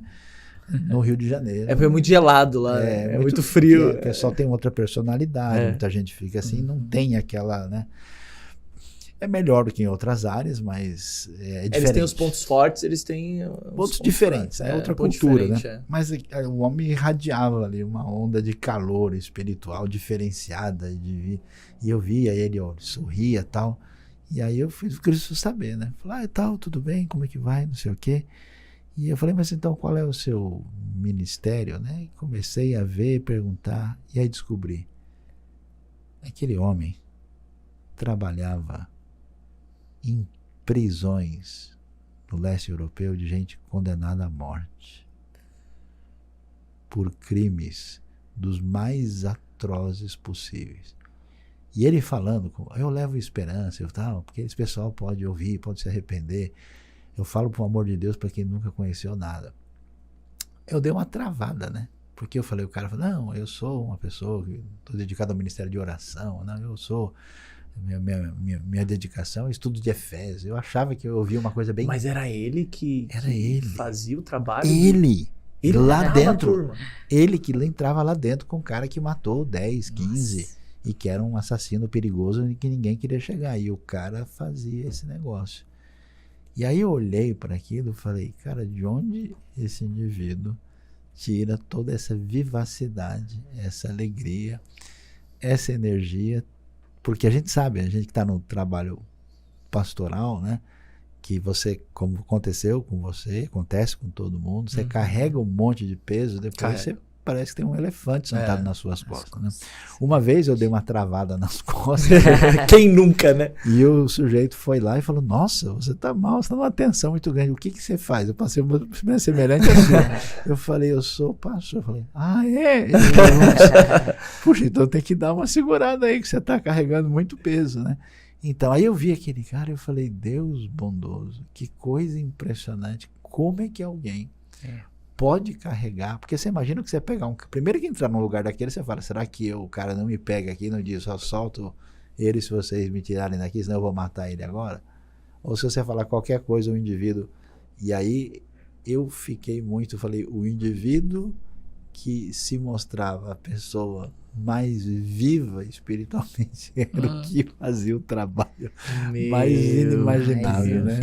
No Rio de Janeiro. É muito gelado lá, é muito frio. O pessoal tem outra personalidade, muita gente fica assim, não tem aquela, né? É melhor do que em outras áreas, mas é diferente. Eles têm os pontos fortes, eles têm pontos diferentes, é outra cultura, né? Mas o homem irradiava ali uma onda de calor espiritual diferenciada, e eu via ele, ó, sorria e tal. E aí eu queria saber, né? Falei, tal, tudo bem, como é que vai, não sei o quê. E eu falei, mas então qual é o seu ministério, né? E comecei a ver, perguntar, e aí descobri. Aquele homem trabalhava em prisões no leste europeu de gente condenada à morte por crimes dos mais atrozes possíveis. E ele falando, eu levo esperança, porque esse pessoal pode ouvir, pode se arrepender. Eu falo, por amor de Deus, para quem nunca conheceu nada. Eu dei uma travada, né? Porque eu falei, o cara falou, não, eu sou uma pessoa que estou dedicado ao ministério de oração, não, eu sou... Minha dedicação é estudo de Efésios. Eu achava que eu ouvia uma coisa bem... Mas era ele que fazia o trabalho? Ele lá dentro. Ele que entrava lá dentro com um cara que matou 10, 15 e que era um assassino perigoso e que ninguém queria chegar. E o cara fazia esse negócio. E aí eu olhei para aquilo e falei, cara, de onde esse indivíduo tira toda essa vivacidade, essa alegria, essa energia? Porque a gente sabe, a gente que está no trabalho pastoral, né? Que você, como aconteceu com você, acontece com todo mundo, você carrega um monte de peso, depois você parece que tem um elefante sentado nas suas costas, né? Uma vez eu dei uma travada nas costas. Quem nunca, né? E o sujeito foi lá e falou, nossa, você tá mal, você tá numa tensão muito grande, o que você faz? Eu passei uma semelhante assim. Eu falei, eu sou pastor. Eu falei, é? Puxa, então tem que dar uma segurada aí, que você tá carregando muito peso, né? Então, aí eu vi aquele cara e eu falei, Deus bondoso, que coisa impressionante, como é que alguém pode carregar, porque você imagina que você pegar primeiro que entrar num lugar daquele, você fala, será que o cara não me pega aqui no dia, só solto ele se vocês me tirarem daqui, senão eu vou matar ele agora? Ou se você falar qualquer coisa, o indivíduo, e aí eu fiquei falei, o indivíduo que se mostrava a pessoa mais viva espiritualmente era o que fazia o trabalho mais inimaginável, né?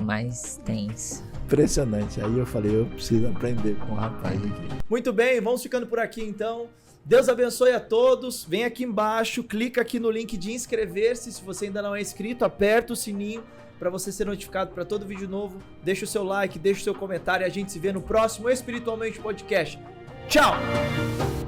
Mais tenso. Impressionante. Aí eu falei, eu preciso aprender com o rapaz aqui. Muito bem, vamos ficando por aqui então. Deus abençoe a todos. Vem aqui embaixo, clica aqui no link de inscrever-se. Se você ainda não é inscrito, aperta o sininho para você ser notificado para todo vídeo novo. Deixa o seu like, deixa o seu comentário e a gente se vê no próximo Espiritualmente Podcast. Tchau!